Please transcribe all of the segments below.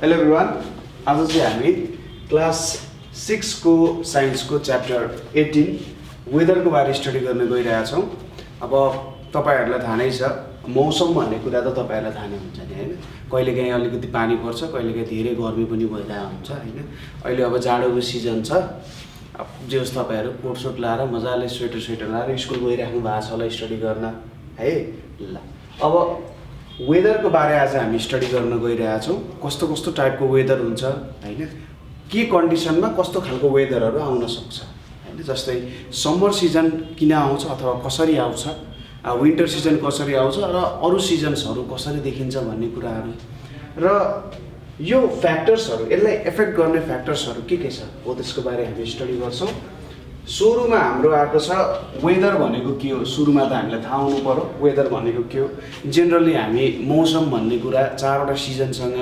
Hello everyone, आज चाहिँ हामी क्लास 6 को साइन्स को च्याप्टर 18 वेदर को बारे स्टडी गर्न गइरहेका छौं। अब तपाईहरुलाई थाहा नै छ मौसम भन्ने कुरा त तपाईहरुलाई थाहा नै हुन्छ नि हैन। कहिलेकाहीँ अलिकति पानी पर्छ, कहिलेकाहीँ धेरै गर्मी पनि भइरहेको हुन्छ हैन। अहिले अब जाडोको सिजन छ। जे होस् तपाईहरु कोट सोट लाएर मजाले स्वेटर लाएर स्कुल गइराख्नु भएको छ होला स्टडी गर्न है। ल अब वेदर को बारे आज हामी स्टडी गर्न गइरहेका छौं। कस्तो कस्तो टाइपको वेदर हुन्छ हैन, के कन्डिसनमा कस्तो खालको वेदरहरु आउन सक्छ हैन। जस्तै समर सिजन किन आउँछ अथवा कसरी आउँछ, विन्टर सिजन कसरी आउँछ र अरु सिजन्सहरु कसरी देखिन्छ भन्ने कुराहरु र यो फ्याक्टर्सहरु, यसलाई इफेक्ट गर्ने फ्याक्टर्सहरु के छ हो त्यसको बारे हामी स्टडी गर्छौं। सुरुमा हाम्रो आएको छ वेदर भनेको के हो। सुरुमा त हामीलाई थाहा हुनु पर्यो वेदर भनेको के हो। जनरली हामी मौसम भन्ने कुरा चारवटा सिजनसँग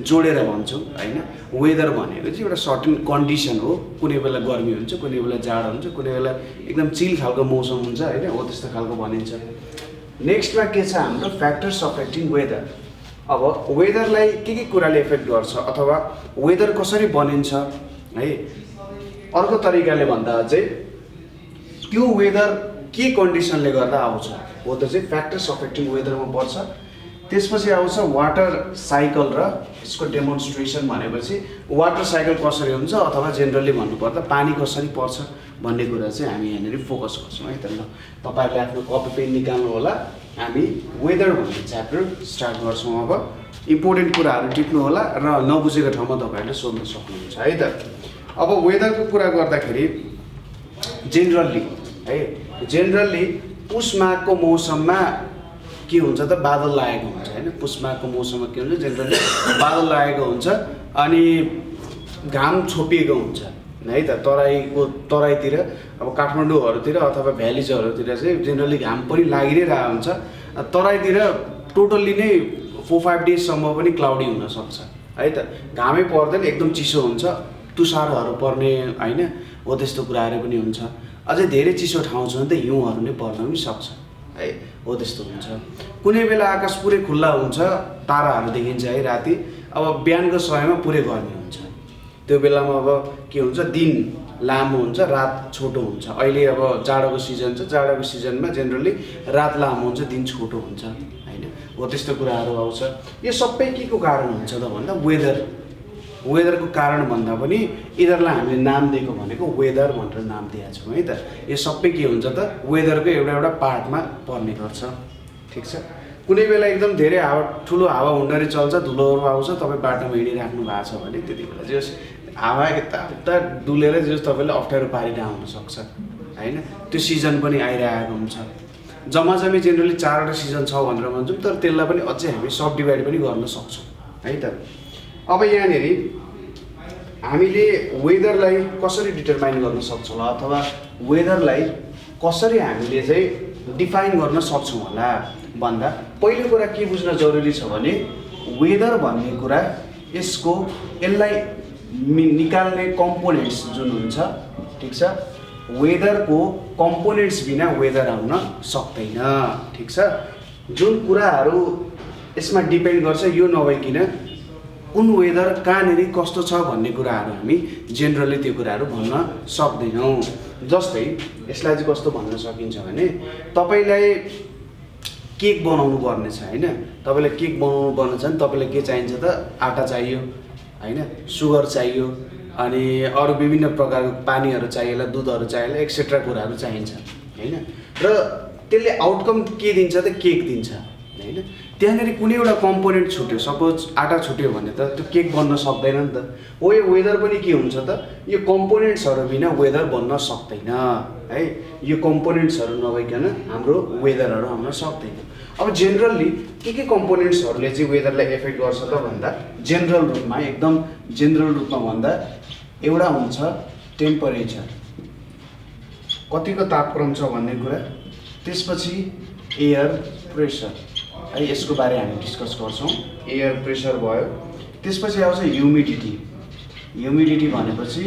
जोडेर भन्छौं हैन। वेदर भनेको चाहिँ एउटा सर्टेन कन्डिसन हो। कुनै बेला गर्मी हुन्छ, कुनै बेला जाडो हुन्छ, कुनै बेला एकदम चिल खालको मौसम हुन्छ हैन, हो त्यस्तो खालको भनिन्छ। नेक्स्टमा के छ हाम्रो फ्याक्टर्स अफेक्टिङ वेदर। अब वेदरलाई के कुराले इफेक्ट गर्छ अथवा वेदर कसरी बनिन्छ है। अर्को तरिकाले भन्दा चाहिँ त्यो वेदर के कन्डिसनले गर्दा आउँछ हो त चाहिँ फ्याक्टर्स अफेक्टिङ वेदरमा पर्छ। त्यसपछि आउँछ वाटर साइकल र यसको डेमोन्स्ट्रेसन भनेपछि वाटर साइकल कसरी हुन्छ अथवा जेनरली भन्नुपर्दा पानी कसरी पर्छ भन्ने कुरा चाहिँ हामी यहाँनिर फोकस गर्छौं है त। ल तपाईहरुले आफ्नो कपी पेन निकाल्नु होला। हामी वेदर भन्ने च्याप्टर स्टार्ट गर्छौं। अब इम्पोर्टेन्ट कुराहरु टिप्नु होला र नबुझेको ठाउँमा तपाईहरुले सोध्न सक्नुहुन्छ है त। अब वेदर को कुरा गर्दाखेरि जेनरली पुष माघको मौसममा के हुन्छ त बादल लागेको हुन्छ हैन। पुष माघको मौसममा के हुन्छ जेनरली बादल लागेको हुन्छ अनि घाम छोपिएको हुन्छ है त। तराईतिर अब काठमाडौँहरुतिर अथवा भ्यालिजहरुतिर चाहिँ जेनरली घाम पनि लागिरहेको हुन्छ। तराईतिर टोटल्ली नै 4-5 डेज सम्म पनि क्लाउडी हुन सक्छ है त। घामै पर्दैन, एकदम चिसो हुन्छ, तुषारहरु पर्ने हैन, हो त्यस्तो कुराहरु पनि हुन्छ। अझै धेरै चिसो ठाउँ छ भने त हिउँहरु नै पर्न पनि सक्छ है, हो त्यस्तो हुन्छ। कुनै बेला आकाश पुरै खुल्ला हुन्छ, ताराहरु देखिन्छ है राति। अब बिहानको समयमा पुरै गर्मी हुन्छ। त्यो बेलामा अब के हुन्छ, दिन लामो हुन्छ, रात छोटो हुन्छ। अहिले अब जाडोको सिजन छ, जाडोको सिजनमा जेनरली रात लामो हुन्छ, दिन छोटो हुन्छ हैन, हो त्यस्तो कुराहरु आउँछ। यो सबै के को कारण हुन्छ त भन्दा वेदरको कारण भन्दा पनि यिनीहरुलाई हामीले नाम दिएको भनेको वेदर भनेर नाम दिएका छौं है त। यो सबै के हुन्छ त वेदरको एउटा पार्टमा पर्ने गर्छ। ठीक छ। कुनै बेला एकदम धेरै ठुलो हावा हुन्डरी चल्छ, धुलोहरु आउँछ, तपाई बाटोमा हिँडिराख्नु भएको छ भने त्यतिबेला चाहिँ हावा यता डुलेर चाहिँ तपाईले अप्ठ्यारो पारिरा आउन सक्छ हैन। त्यो सिजन पनि आइरहेको हुन्छ। जम्माजम्मी जेनरली 4वटा सिजन छ भनेर भन्छौं, तर त्यसलाई पनि अझै हामी सब डिभाइड पनि गर्न सक्छौं है त। अब यहाँनिर हामीले वेदरलाई कसरी डिटरमाइन गर्न सक्छौं होला अथवा वेदरलाई कसरी हामीले चाहिँ डिफाइन गर्न सक्छौं होला भन्दा पहिलो कुरा के बुझ्न जरुरी छ भने वेदर भन्ने कुरा यसलाई निकाल्ने कम्पोनेन्ट्स जुन हुन्छ, ठीक छ, वेदरको कम्पोनेन्ट्स बिना वेदर आउन सक्दैन। ठीक छ। जुन कुराहरु यसमा डिपेन्ड गर्छ यो नभइकिन कुन वेदर कहाँनेरि कस्तो छ भन्ने कुराहरु हामी जेनरली त्यो कुराहरु भन्न सक्दैनौं। जस्तै यसलाई चाहिँ कस्तो भन्न सकिन्छ भने तपाईलाई केक बनाउनु पर्ने छ हैन। तपाईलाई केक बनाउनु पर्ने छ भने तपाईलाई के चाहिन्छ त आटा चाहियो हैन, सुगर चाहियो अनि अरु विभिन्न प्रकारको पानीहरु चाहिएला, दूधहरु चाहिएला, एक्सेट्रा कुराहरु चाहिन्छ हैन। र त्यसले आउटकम के दिन्छ त केक दिन्छ हैन। त्यहाँनेरि कुनै एउटा कम्पोनेन्ट छुट्यो, सपोज आटा छुट्यो भने त त्यो केक बन्न सक्दैन नि त। हो यो वेदर पनि के हुन्छ त यो कम्पोनेन्ट्सहरु बिना वेदर बन्न सक्दैन है। यो कम्पोनेन्ट्सहरु नभइकन हाम्रो वेदरहरु आउन सक्दैन। अब जेनरली के कम्पोनेन्ट्सहरुले चाहिँ वेदरलाई इफेक्ट गर्छ त भन्दा जनरल रूपमा, एकदम जनरल रूपमा भन्दा एउटा हुन्छ टेम्परेचर, कतिको तापक्रम छ भन्ने कुरा। त्यसपछि एयर प्रेसर है, यसको बारे हामी डिस्कस गर्छौं। एयर प्रेसर भयो। त्यसपछि आउँछ ह्युमिडिटी। ह्युमिडिटी भनेपछि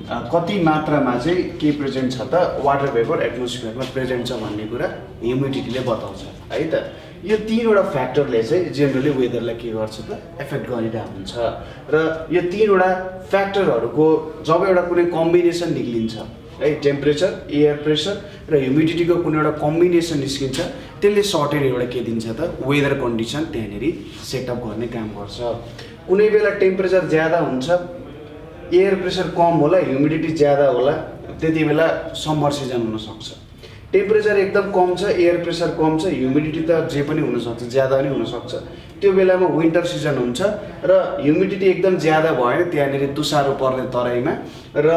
कति मात्रामा चाहिँ के प्रेजेन्ट छ त वाटर भेपर एटमोस्फियरमा प्रेजेन्ट छ भन्ने कुरा ह्युमिडिटीले बताउँछ है त। यो तीनवटा फ्याक्टरले चाहिँ जेनरली वेदरलाई के गर्छ त एफेक्ट गरिरहेको हुन्छ र यो तीनवटा फ्याक्टरहरूको जब एउटा कुनै कम्बिनेसन निक्लिन्छ है टेम्परेचर एयर प्रेसर र ह्युमिडिटीको कुनै एउटा कम्बिनेसन निस्किन्छ त्यसले सर्टेन एउटा के दिन्छ त वेदर कन्डिसन त्यहाँनिर सेटअप गर्ने काम गर्छ कुनै बेला टेम्परेचर ज्यादा हुन्छ एयर प्रेसर कम होला ह्युमिडिटी ज्यादा होला त्यति बेला समर सिजन हुनसक्छ टेम्परेचर एकदम कम छ एयर प्रेसर कम छ ह्युमिडिटी त जे पनि हुनसक्छ ज्यादा पनि हुनसक्छ त्यो बेलामा विन्टर सिजन हुन्छ र ह्युमिडिटी एकदम ज्यादा भएन त्यहाँनिर तुषारो पर्ने तराईमा र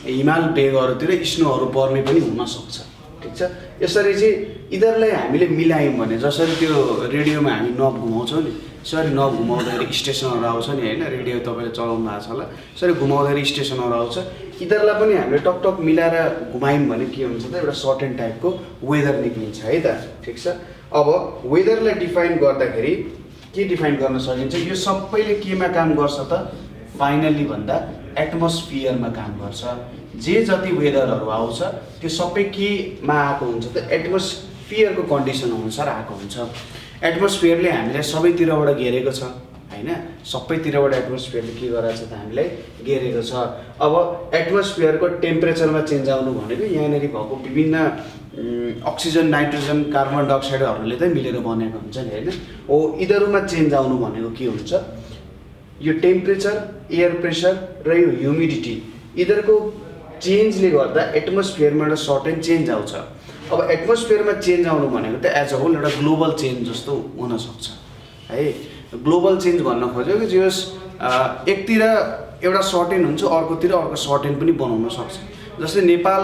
हिमाल भेगहरूतिर स्नोहरू पर्ने पनि हुनसक्छ ठिक छ यसरी चाहिँ यिनीहरूलाई हामीले मिलायौँ भने जसरी त्यो रेडियोमा हामी नब घुमाउँछौँ नि यसरी नब घुमाउँदाखेरि स्टेसनहरू आउँछ नि होइन रेडियो तपाईँले चलाउनु भएको छ होला यसरी घुमाउँदाखेरि स्टेसनहरू आउँछ यिनीहरूलाई पनि हामीले टकटक मिलाएर घुमायौँ भने के हुन्छ त एउटा सर्टेन टाइपको वेदर निक्लिन्छ है त ठिक छ अब वेदरलाई डिफाइन गर्दाखेरि के डिफाइन गर्न सकिन्छ यो सबैले केमा काम गर्छ त फाइनली भन्दा एटमोस्फियरमा काम गर्छ जे जति वेदरहरू आउँछ त्यो सबै केमा आएको हुन्छ त एटमोस्फियरको कन्डिसन अनुसार आएको हुन्छ एटमोस्फियरले हामीलाई सबैतिरबाट घेरेको छ होइन सबैतिरबाट एटमोस्फियरले के गराएको छ त हामीलाई घेरेको छ अब एटमोस्फियरको टेम्परेचरमा चेन्ज आउनु भनेको यहाँनिर भएको विभिन्न अक्सिजन नाइट्रोजन कार्बन डाइअक्साइडहरूले त मिलेर बनेको हुन्छ नि होइन हो यिनीहरूमा चेन्ज आउनु भनेको के हुन्छ यो टेम्परेचर एयर प्रेसर र यो ह्युमिडिटी यिनीहरूको चेन्जले गर्दा एटमोस्फियरमा एउटा सर्टेन चेन्ज आउँछ अब एटमोस्फियरमा चेन्ज आउनु भनेको त एज अ होल एउटा ग्लोबल चेन्ज जस्तो हुनसक्छ है ग्लोबल चेन्ज भन्न खोज्यो कि जस एकतिर एउटा सर्टेन हुन्छ अर्कोतिर अर्को सर्टेन पनि बनाउन सक्छ जस्तै नेपाल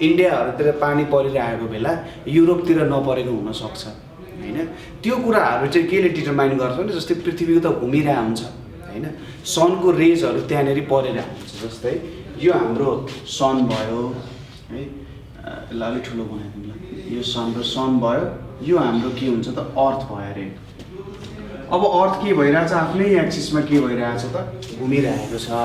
इन्डियाहरूतिर पानी परिरहेको बेला युरोपतिर नपरेको हुनसक्छ होइन त्यो कुराहरू चाहिँ केले डिटरमाइन गर्छ भने जस्तै पृथ्वीको त घुमिरहेको हुन्छ होइन सनको रेजहरू त्यहाँनिर परिरहेको हुन्छ जस्तै यो हाम्रो सन भयो है ल अलिक ठुलो बनाइदिउँ ल यो सन भयो यो हाम्रो के हुन्छ त अर्थ भयो अरे अब अर्थ के भइरहेछ आफ्नै एक्सिसमा के भइरहेछ त घुमिरहेको छ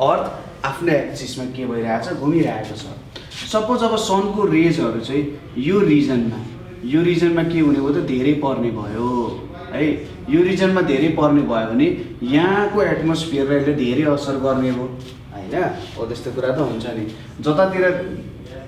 अर्थ आफ्नै एक्सिसमा के भइरहेछ घुमिरहेको छ सपोज अब सनको रेजहरू चाहिँ यो रिजनमा के हुने भयो त धेरै पर्ने भयो है यो रिजनमा धेरै पर्ने भयो भने यहाँको एटमोस्फियरलाई यसले धेरै असर गर्ने हो होइन हो त्यस्तो कुरा त हुन्छ नि जतातिर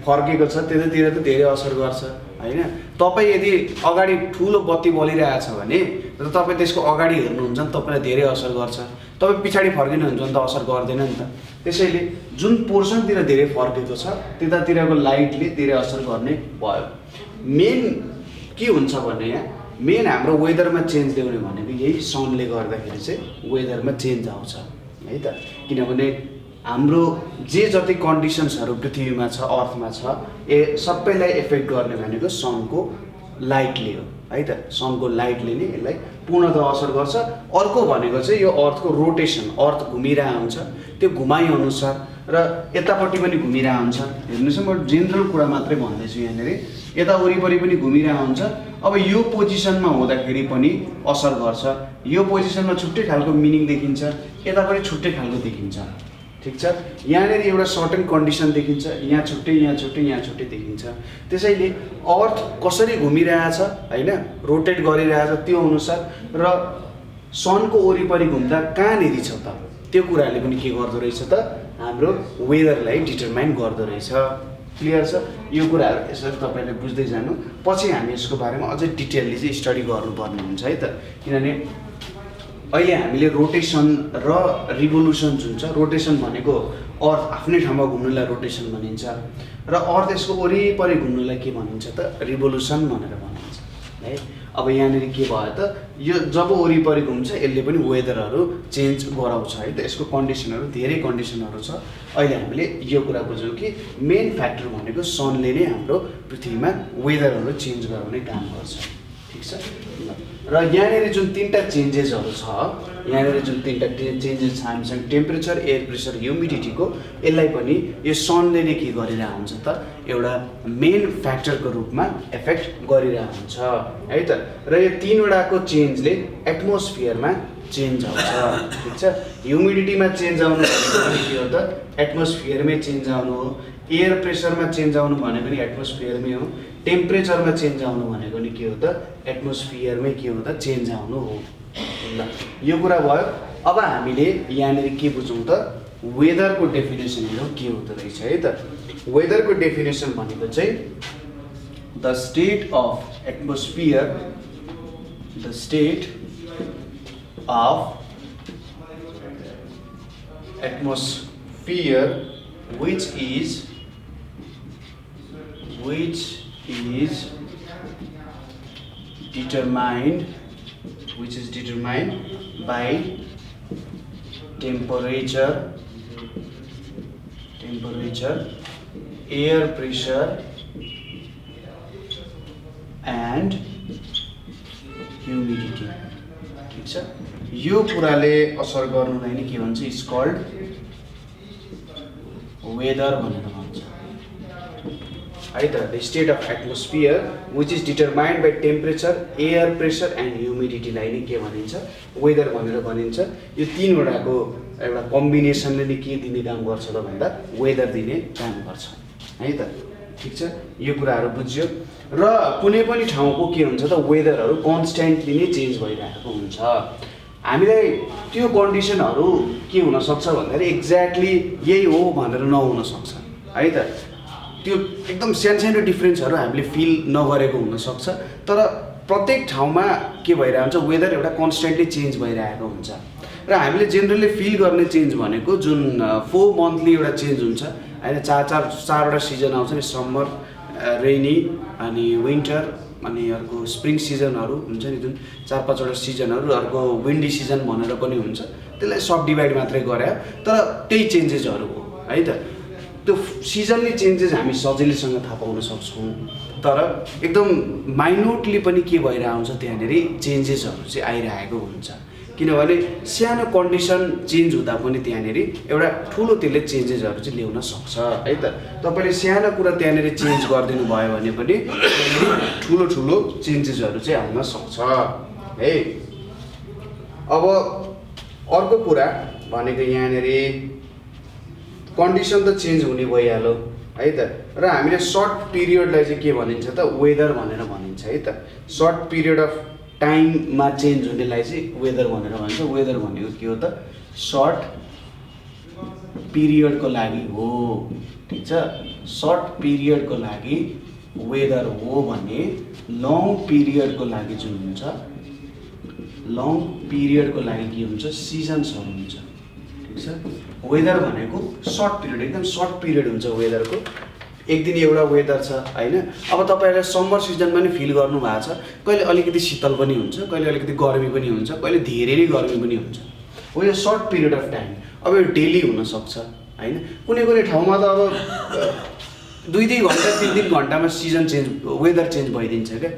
फर्केको छ त्यतातिर त धेरै असर गर्छ होइन तपाईँ यदि अगाडि ठुलो बत्ती बलिरहेछ भने र तपाईँ त्यसको अगाडि हेर्नुहुन्छ नि तपाईँलाई धेरै असर गर्छ तपाईँ पछाडि फर्किनुहुन्छ भने त असर गर्दैन नि त त्यसैले जुन पोर्सनतिर धेरै फर्केको छ त्यतातिरको लाइटले धेरै असर गर्ने भयो मेन के हुन्छ भने यहाँ मेन हाम्रो वेदरमा चेन्ज ल्याउने भनेको यही सनले गर्दाखेरि चाहिँ वेदरमा चेन्ज आउँछ है त किनभने हाम्रो जे जति कन्डिसन्सहरू पृथ्वीमा छ अर्थमा छ सबैलाई एफेक्ट गर्ने भनेको सनको लाइटले हो है त सनको लाइटले नै यसलाई पूर्णतः असर गर्छ अर्को भनेको चाहिँ यो अर्थको रोटेसन अर्थ घुमिरहेको हुन्छ त्यो घुमाइ अनुसार र यतापट्टि पनि घुमिरहेको हुन्छ हेर्नुहोस् म जेनरल कुरा मात्रै भन्दैछु यहाँनिर यता वरिपरि पनि घुमिरहेको हुन्छ अब यो पोजिसनमा हुँदाखेरि पनि असर गर्छ यो पोजिसनमा छुट्टै खालको मिनिङ देखिन्छ यतापट्टि छुट्टै खालको देखिन्छ ठिक छ यहाँनिर एउटा सर्टेन कन्डिसन देखिन्छ यहाँ छुट्टै देखिन्छ त्यसैले अर्थ कसरी घुमिरहेछ होइन रोटेट गरिरहेछ त्यो अनुसार र सनको वरिपरि घुम्दा कहाँनिर छ त त्यो कुराले पनि के गर्दो रहेछ त हाम्रो वेदरलाई डिटरमाइन गर्दो रहेछ क्लियर छ यो कुराहरू यसरी तपाईँले बुझ्दै जानु पछि हामी यसको बारेमा अझै डिटेलली चाहिँ स्टडी गर्नुपर्ने हुन्छ है त किनभने अहिले हामीले रोटेसन र रिभोल्युसन जुन छ रोटेसन भनेको अर्थ आफ्नै ठाउँमा घुम्नुलाई रोटेसन भनिन्छ र अर्थ यसको वरिपरि घुम्नुलाई के भनिन्छ त रिभोल्युसन भनेर भनिन्छ है अब यहाँनिर के भयो त यो जब वरिपरि घुम्छ यसले पनि वेदरहरू चेन्ज गराउँछ है त यसको कन्डिसनहरू धेरै कन्डिसनहरू छ अहिले हामीले यो कुरा बुझ्यौँ कि मेन फ्याक्टर भनेको सनले नै हाम्रो पृथ्वीमा वेदरहरू चेन्ज गराउने काम गर्छ ठिक छ र यहाँनिर जुन तीनटा चेन्जेसहरू छ यहाँनिर जुन तीनटा चेन्जेस छ हामीसँग टेम्परेचर एयर प्रेसर ह्युमिडिटीको यसलाई पनि यो सनले नै के गरिरहेको हुन्छ त एउटा मेन फ्याक्टरको रूपमा एफेक्ट गरिरहेको हुन्छ है त र यो तीनवटाको चेन्जले एटमोस्फियरमा चेन्ज आउँछ ठिक छ ह्युमिडिटीमा चेन्ज आउनु भनेको के हो त एटमोस्फियरमै चेन्ज आउनु हो एयर प्रेसरमा चेन्ज आउनु भनेको पनि एटमोस्फियरमै हो टेम्परेचरमा चेन्ज आउनु भनेको नि के हो त एटमोस्फियरमै के हो त चेन्ज आउनु हो। ल यो कुरा भयो। अब हामीले यहाँनिर के बुझौँ त वेदरको डेफिनेसनहरू के हुँदो रहेछ है त। वेदरको डेफिनेसन भनेको चाहिँ the state of atmosphere, the state of atmosphere which is determined by temperature, air pressure and humidity। ठीक छ, यो कुराले असर गर्नुलाई नै के भन्छ इज कल्ड वेदर भनेर भन्छ है त। The state of atmosphere which is determined by temperature, air pressure and ह्युमिडिटीलाई नै के भनिन्छ वेदर भनेर भनिन्छ। यो तीनवटाको एउटा कम्बिनेसनले नै के दिने काम गर्छ त भन्दा वेदर दिने काम गर्छ है त। ठिक छ, यो कुराहरू बुझ्यो। र कुनै पनि ठाउँको के हुन्छ त वेदरहरू कन्स्ट्यान्टली नै चेन्ज भइरहेको हुन्छ। हामीलाई त्यो कन्डिसनहरू के हुनसक्छ भन्दाखेरि एक्ज्याक्टली यही हो भनेर नहुनसक्छ है त। त्यो एकदम सानो डिफ्रेन्सहरू हामीले फिल नगरेको हुनसक्छ, तर प्रत्येक ठाउँमा के भइरहेको हुन्छ वेदर एउटा कन्स्ट्यान्टली चेन्ज भइरहेको हुन्छ। र हामीले जेनरली फिल गर्ने चेन्ज भनेको जुन 4 मन्थली एउटा चेन्ज हुन्छ होइन। चारवटा सिजन आउँछ नि, समर, रेनी अनि विन्टर अनि अर्को स्प्रिङ सिजनहरू हुन्छ नि, जुन 4-5वटा सिजनहरू, अर्को विन्डी सिजन भनेर पनि हुन्छ। त्यसलाई सब डिभाइड मात्रै गरे तर त्यही चेन्जेसहरू हो है त। त्यो सिजनली चेन्जेस हामी सजिलैसँग थाहा पाउन सक्छौँ, तर एकदम माइन्युटली पनि के भइरहेको हुन्छ त्यहाँनिर चेन्जेसहरू चाहिँ आइरहेको हुन्छ। किनभने सानो कन्डिसन चेन्ज हुँदा पनि त्यहाँनिर एउटा ठुलो त्यसले चेन्जेसहरू चाहिँ ल्याउन सक्छ है त। तपाईँले सानो कुरा त्यहाँनिर चेन्ज गरिदिनु भयो भने पनि ठुलो चेन्जेसहरू चाहिँ आउन सक्छ है। अब अर्को कुरा भनेको यहाँनिर कन्डिसन त चेन्ज हुने भइहाल्यो है त। र हामीले सर्ट पिरियडलाई चाहिँ के भनिन्छ त वेदर भनेर भनिन्छ है त। सर्ट पिरियड अफ टाइममा चेन्ज हुनेलाई चाहिँ वेदर भनेर भन्छ। वेदर भनेको के हो त सर्ट पिरियडको लागि हो। ठिक छ, सर्ट पिरियडको लागि वेदर हो भने लङ पिरियडको लागि जुन हुन्छ, लङ पिरियडको लागि के हुन्छ सिजन्सहरू हुन्छ। ठिक छ, वेदर भनेको सर्ट पिरियड, एकदम सर्ट पिरियड हुन्छ वेदरको। एक दिन एउटा वेदर छ होइन। अब तपाईँहरूले समर सिजनमा नि फिल गर्नु भएको छ, कहिले अलिकति शीतल पनि हुन्छ, कहिले अलिकति गर्मी पनि हुन्छ, कहिले धेरै नै गर्मी पनि हुन्छ। हो यो सर्ट पिरियड अफ टाइम। अब यो डेली हुनसक्छ होइन। कुनै ठाउँमा त अब 2-2 घन्टा 3-3 घन्टामा सिजन चेन्ज, वेदर चेन्ज भइदिन्छ क्या।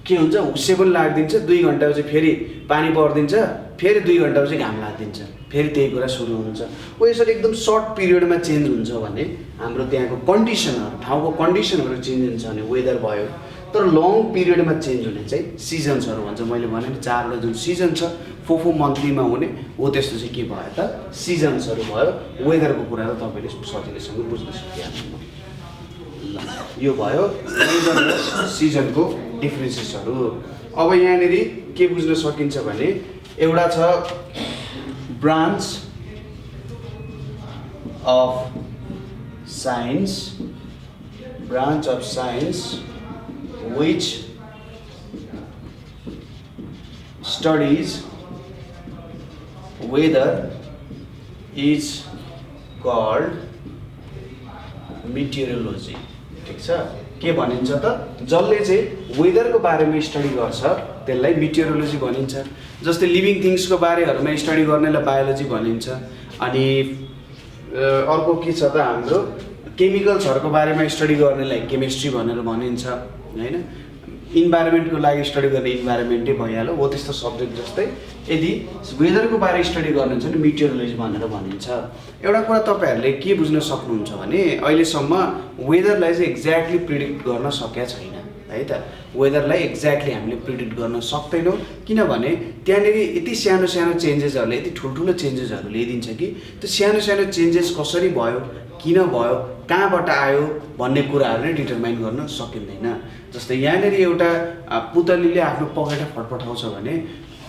के हुन्छ हुस्से पनि लाग्दिन्छ, 2 घन्टापछि फेरि पानी परिदिन्छ, फेरि 2 घन्टापछि घाम लाग्दिन्छ, फेरि त्यही कुरा सुरु हुन्छ। हो यसरी एकदम सर्ट पिरियडमा चेन्ज हुन्छ भने हाम्रो त्यहाँको कन्डिसनहरू, ठाउँको कन्डिसनहरू चेन्ज हुन्छ भने वेदर भयो। तर लङ पिरियडमा चेन्ज हुने चाहिँ सिजन्सहरू भन्छ। मैले भने नि 4वटा जुन सिजन छ 4 मन्थलीमा हुने हो, त्यस्तो चाहिँ के भयो त सिजन्सहरू भयो। वेदरको कुरा त तपाईँले सजिलैसँग बुझ्न सकिहाल्नु। ल यो भयो वेदर र सिजनको डिफ्रेन्सेसहरू। अब यहाँनिर के बुझ्न सकिन्छ भने एउटा छ branch of science which studies weather is called meteorology। ठिक छ, के भनिन्छ त जसले चाहिँ वेदरको बारेमा स्टडी गर्छ त्यसलाई मेटियोरोलोजी भनिन्छ। जस्तै लिभिङ थिङ्सको बारेहरूमा स्टडी गर्नेलाई बायोलोजी भनिन्छ। अनि अर्को के छ त हाम्रो केमिकल्सहरूको बारेमा स्टडी गर्नेलाई केमिस्ट्री भनेर भनिन्छ हैन। इन्भाइरोमेन्टको लागि स्टडी गर्ने इन्भाइरोमेन्टै भइहाल्यो हो। त्यस्तो सब्जेक्ट जस्तै यदि वेदरको बारे स्टडी गर्नुहुन्छ भने मेटियोरोलोजी भनेर भनिन्छ। एउटा कुरा तपाईँहरूले के बुझ्न सक्नुहुन्छ भने अहिलेसम्म वेदरलाई चाहिँ एक्ज्याक्टली प्रिडिक्ट गर्न सकेका छैन है त। वेदरलाई एक्ज्याक्टली हामीले प्रिडिक्ट गर्न सक्दैनौँ, किनभने त्यहाँनिर यति सानो सानो चेन्जेसहरूले यति ठुल्ठुलो चेन्जेसहरू ल्याइदिन्छ कि त्यो सानो सानो चेन्जेस कसरी भयो, किन भयो, कहाँबाट आयो भन्ने कुराहरू नै डिटरमाइन गर्न सकिँदैन। जस्तै यहाँनिर एउटा पुतलीले आफ्नो पखेटा फटफटाउँछ भने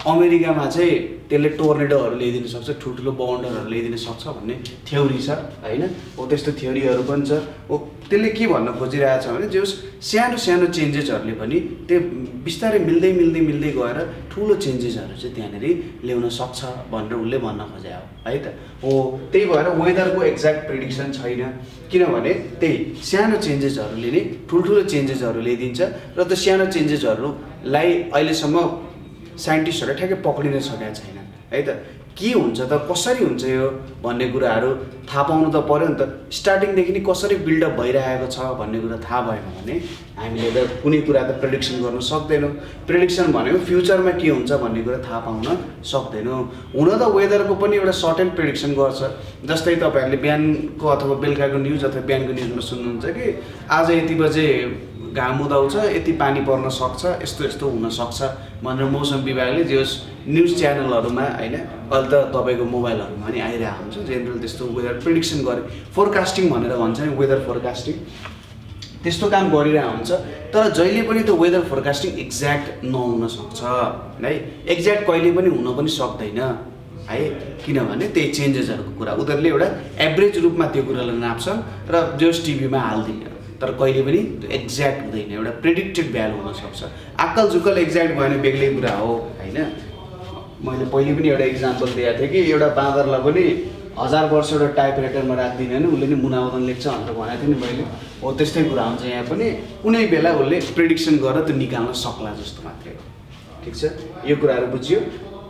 अमेरिकामा चाहिँ त्यसले टोर्नेडोहरू ल्याइदिन सक्छ, ठुल्ठुलो बाउन्डरहरू ल्याइदिन सक्छ भन्ने थ्योरी छ होइन। हो त्यस्तो थ्योरीहरू पनि छ। हो त्यसले के भन्न खोजिरहेछ भने जो सानो सानो चेन्जेसहरूले पनि त्यो बिस्तारै मिल्दै मिल्दै मिल्दै गएर ठुलो चेन्जेसहरू चाहिँ त्यहाँनिर ल्याउन सक्छ भनेर उसले भन्न खोजे है त। हो त्यही भएर वेदरको एक्ज्याक्ट प्रिडिक्सन छैन, किनभने त्यही सानो चेन्जेसहरूले नै ठुल्ठुलो चेन्जेसहरू ल्याइदिन्छ र त्यो सानो चेन्जेसहरूलाई अहिलेसम्म साइन्टिस्टहरूले ठ्याक्कै पक्रिन सकेका छैन है त। के हुन्छ त, कसरी हुन्छ यो भन्ने कुराहरू थाहा पाउनु त पऱ्यो नि त। स्टार्टिङदेखि नै कसरी बिल्डअप भइरहेको छ भन्ने कुरा थाहा भएन भने हामीले त कुनै कुरा त प्रेडिक्सन गर्न सक्दैनौँ। प्रेडिक्सन भनेको फ्युचरमा के हुन्छ भन्ने कुरा थाहा पाउन सक्दैनौँ। हुन त वेदरको पनि एउटा सर्टेन प्रेडिक्सन गर्छ। जस्तै तपाईँहरूले बिहानको अथवा बेलुकाको न्युज अथवा बिहानको न्युजमा सुन्नुहुन्छ कि आज यति बजे घाम उदाउँछ, यति पानी पर्न सक्छ, यस्तो यस्तो हुनसक्छ भनेर मौसम विभागले जे न्युज च्यानलहरूमा होइन, अहिले त तपाईँको मोबाइलहरूमा पनि आइरहेको हुन्छ। जेनरल त्यस्तो वेदर प्रिडिक्सन गरे, फोरकास्टिङ भनेर भन्छ नि, वेदर फोरकास्टिङ, त्यस्तो काम गरिरहेको हुन्छ। तर जहिले पनि त्यो वेदर फोरकास्टिङ एक्ज्याक्ट नहुन सक्छ है, एक्ज्याक्ट कहिले पनि हुन पनि सक्दैन है, किनभने त्यही चेन्जेसहरूको कुरा उनीहरूले एउटा एभरेज रूपमा त्यो कुरालाई नाप्छन् र जस टिभीमा हाल्दिनँ, तर कहिले पनि त्यो एक्ज्याक्ट हुँदैन, एउटा प्रेडिक्टेड भ्यालु हुनसक्छ। आक्कल झुक्कल एक्ज्याक्ट भयो भने बेग्लै कुरा हो होइन। मैले पहिले पनि एउटा इक्जाम्पल दिएको थिएँ कि एउटा बाँदरलाई पनि 1000 वर्ष एउटा टाइपराइटरमा राख्दिनँ भने उसले नि मुनावदन लेख्छ भनेर भनेको थिएँ नि मैले। हो त्यस्तै कुरा हुन्छ यहाँ पनि, कुनै बेला उसले प्रेडिक्सन गरेर त्यो निकाल्न सक्ला जस्तो मात्रै हो। ठिक छ, यो कुराहरू बुझ्यो।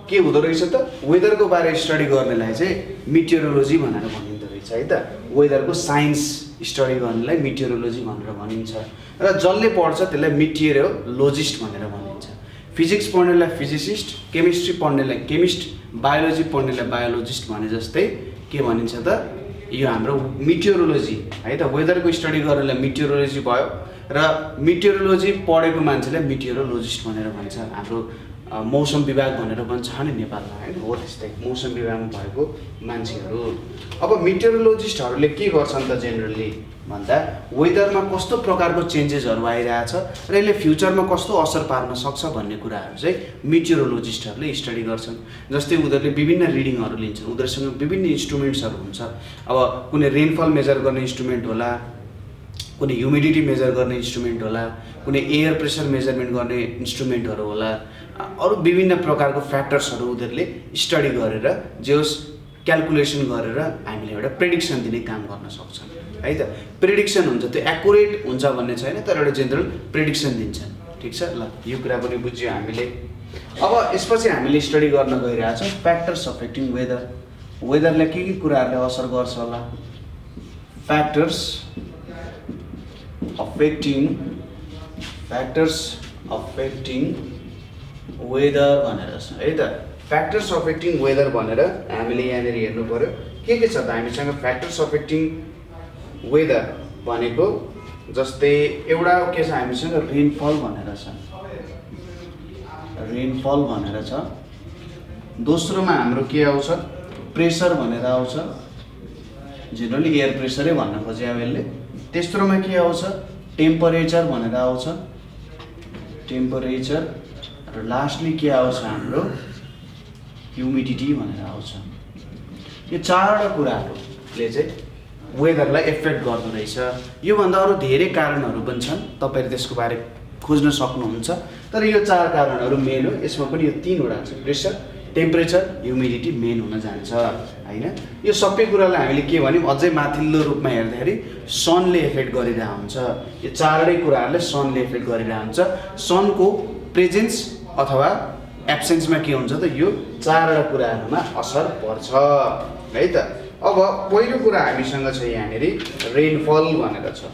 के हुँदो रहेछ त, वेदरको बारे स्टडी गर्नेलाई चाहिँ मिटियोरोलोजी भनेर भनिँदो रहेछ है त। वेदरको साइन्स स्टडी गर्नेलाई मिटियोरोलोजी भनेर भनिन्छ र जसले पढ्छ त्यसलाई मिटियोरोलोजिस्ट भनेर भनिन्छ। फिजिक्स पढ्नेलाई फिजिसिस्ट, केमिस्ट्री पढ्नेलाई केमिस्ट, बायोलोजी पढ्नेलाई बायोलोजिस्ट भने जस्तै के भनिन्छ त, यो हाम्रो मिटियोरोलोजी है त। वेदरको स्टडी गर्नेलाई मिटियोरोलोजी भयो र मिटियोरोलोजी पढेको मान्छेलाई मिटियोरोलोजिस्ट भनेर भन्छ। हाम्रो मौसम विभाग भनेर भन्छ नि नेपालमा होइन, हो त्यस्तै मौसम विभागमा भएको मान्छेहरू। अब मिटियोरोलोजिस्टहरूले के गर्छन् त जेनरली भन्दा वेदरमा कस्तो प्रकारको चेन्जेसहरू आइरहेछ र यसले फ्युचरमा कस्तो असर पार्न सक्छ भन्ने कुराहरू चाहिँ मिटियोरोलोजिस्टहरूले स्टडी गर्छन्। जस्तै उनीहरूले विभिन्न रिडिङहरू लिन्छन्, उनीहरूसँग विभिन्न इन्स्ट्रुमेन्ट्सहरू हुन्छ। अब कुनै रेनफल मेजर गर्ने इन्स्ट्रुमेन्ट होला, कुनै ह्युमिडिटी मेजर गर्ने इन्स्ट्रुमेन्ट होला, कुनै एयर प्रेसर मेजरमेन्ट गर्ने इन्स्ट्रुमेन्टहरू होला, अरू विभिन्न प्रकारको फ्याक्टर्सहरू उनीहरूले स्टडी गरेर जे होस् क्यालकुलेसन गरेर हामीले एउटा प्रेडिक्सन दिने काम गर्न सक्छन् है त। प्रेडिक्सन हुन्छ, त्यो एकुरेट हुन्छ भन्ने छैन, तर एउटा जेनरल प्रेडिक्सन दिन्छन्। ठिक छ, ल यो कुरा पनि बुझ्यो हामीले। अब यसपछि हामीले स्टडी गर्न गइरहेछौँ फ्याक्टर्स अफेक्टिङ वेदर। वेदरले के कुराहरूले असर गर्छ होला, फ्याक्टर्स अफेक्टिङ वेदर भनेर छ है त। फ्याक्टर्स अफेक्टिङ वेदर भनेर हामीले यहाँनिर हेर्नु पर्यो के छ त हामीसँग। फ्याक्टर्स अफेक्टिङ वेदर भनेको जस्तै एउटा के छ हामीसँग, रेनफल भनेर छ, रेनफल भनेर छ। दोस्रोमा हाम्रो के आउँछ, प्रेसर भनेर आउँछ, जेनरली एयर प्रेसरै भन्न खोजे अब यसले। तेस्रोमा के आउँछ, टेम्परेचर भनेर आउँछ, टेम्परेचर। र लास्टली के आउँछ हाम्रो, ह्युमिडिटी भनेर आउँछ। यो चारवटा कुराहरूले चाहिँ वेदरलाई एफेक्ट गर्दो रहेछ। योभन्दा अरू धेरै कारणहरू पनि छन्, तपाईँले त्यसको बारे खोज्न सक्नुहुन्छ, तर यो 4 कारणहरू मेन हो। यसमा पनि यो 3वटा छ, प्रेसर, टेम्परेचर, ह्युमिडिटी मेन हुन जान्छ होइन। यो सबै कुरालाई हामीले के भन्यौँ, अझै माथिल्लो रूपमा हेर्दाखेरि सनले एफेक्ट गरिरहेको हुन्छ। यो चारवटै कुराहरूले सनले एफेक्ट गरिरहेको हुन्छ। सनको प्रेजेन्स अथवा एब्सेन्समा के हुन्छ त, यो 4वटा कुराहरूमा असर पर्छ है त। अब पहिलो कुरा हामीसँग छ यहाँनिर रेनफल भनेर छ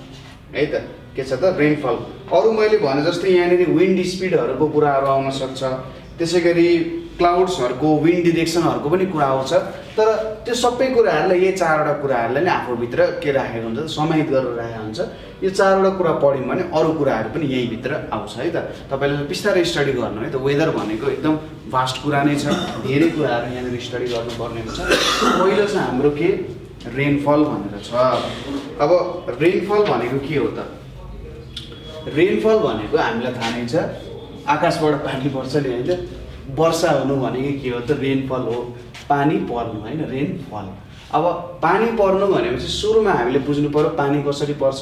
है त। के छ त, रेनफल। अरू मैले भने जस्तै यहाँनिर विन्ड स्पिडहरूको कुराहरू आउन सक्छ, त्यसै गरी क्लाउड्सहरूको विन्ड डिरेक्सनहरूको पनि कुरा आउँछ। तर त्यो सबै कुराहरूलाई यही 4वटा कुराहरूलाई नै आफूभित्र के राखेको हुन्छ, समाहित गरेर राखेको हुन्छ। यो 4वटा कुरा पढ्यौँ भने अरू कुराहरू पनि यहीभित्र आउँछ है त। तपाईँले बिस्तारै स्टडी गर्नु है त। वेदर भनेको एकदम भास्ट कुरा नै छ, धेरै कुराहरू यहाँनिर स्टडी गर्नुपर्ने हुन्छ। पहिलो चाहिँ हाम्रो के रेनफल भनेर छ। अब रेनफल भनेको के हो त? रेनफल भनेको हामीलाई थाहा नै छ, आकाशबाट पानी पर्छ नि होइन। वर्षा हुनु भनेको के हो त? रेनफल हो, पानी पर्नु होइन, रेनफल। अब पानी पर्नु भनेपछि सुरुमा हामीले बुझ्नु पर्यो पानी कसरी पर्छ।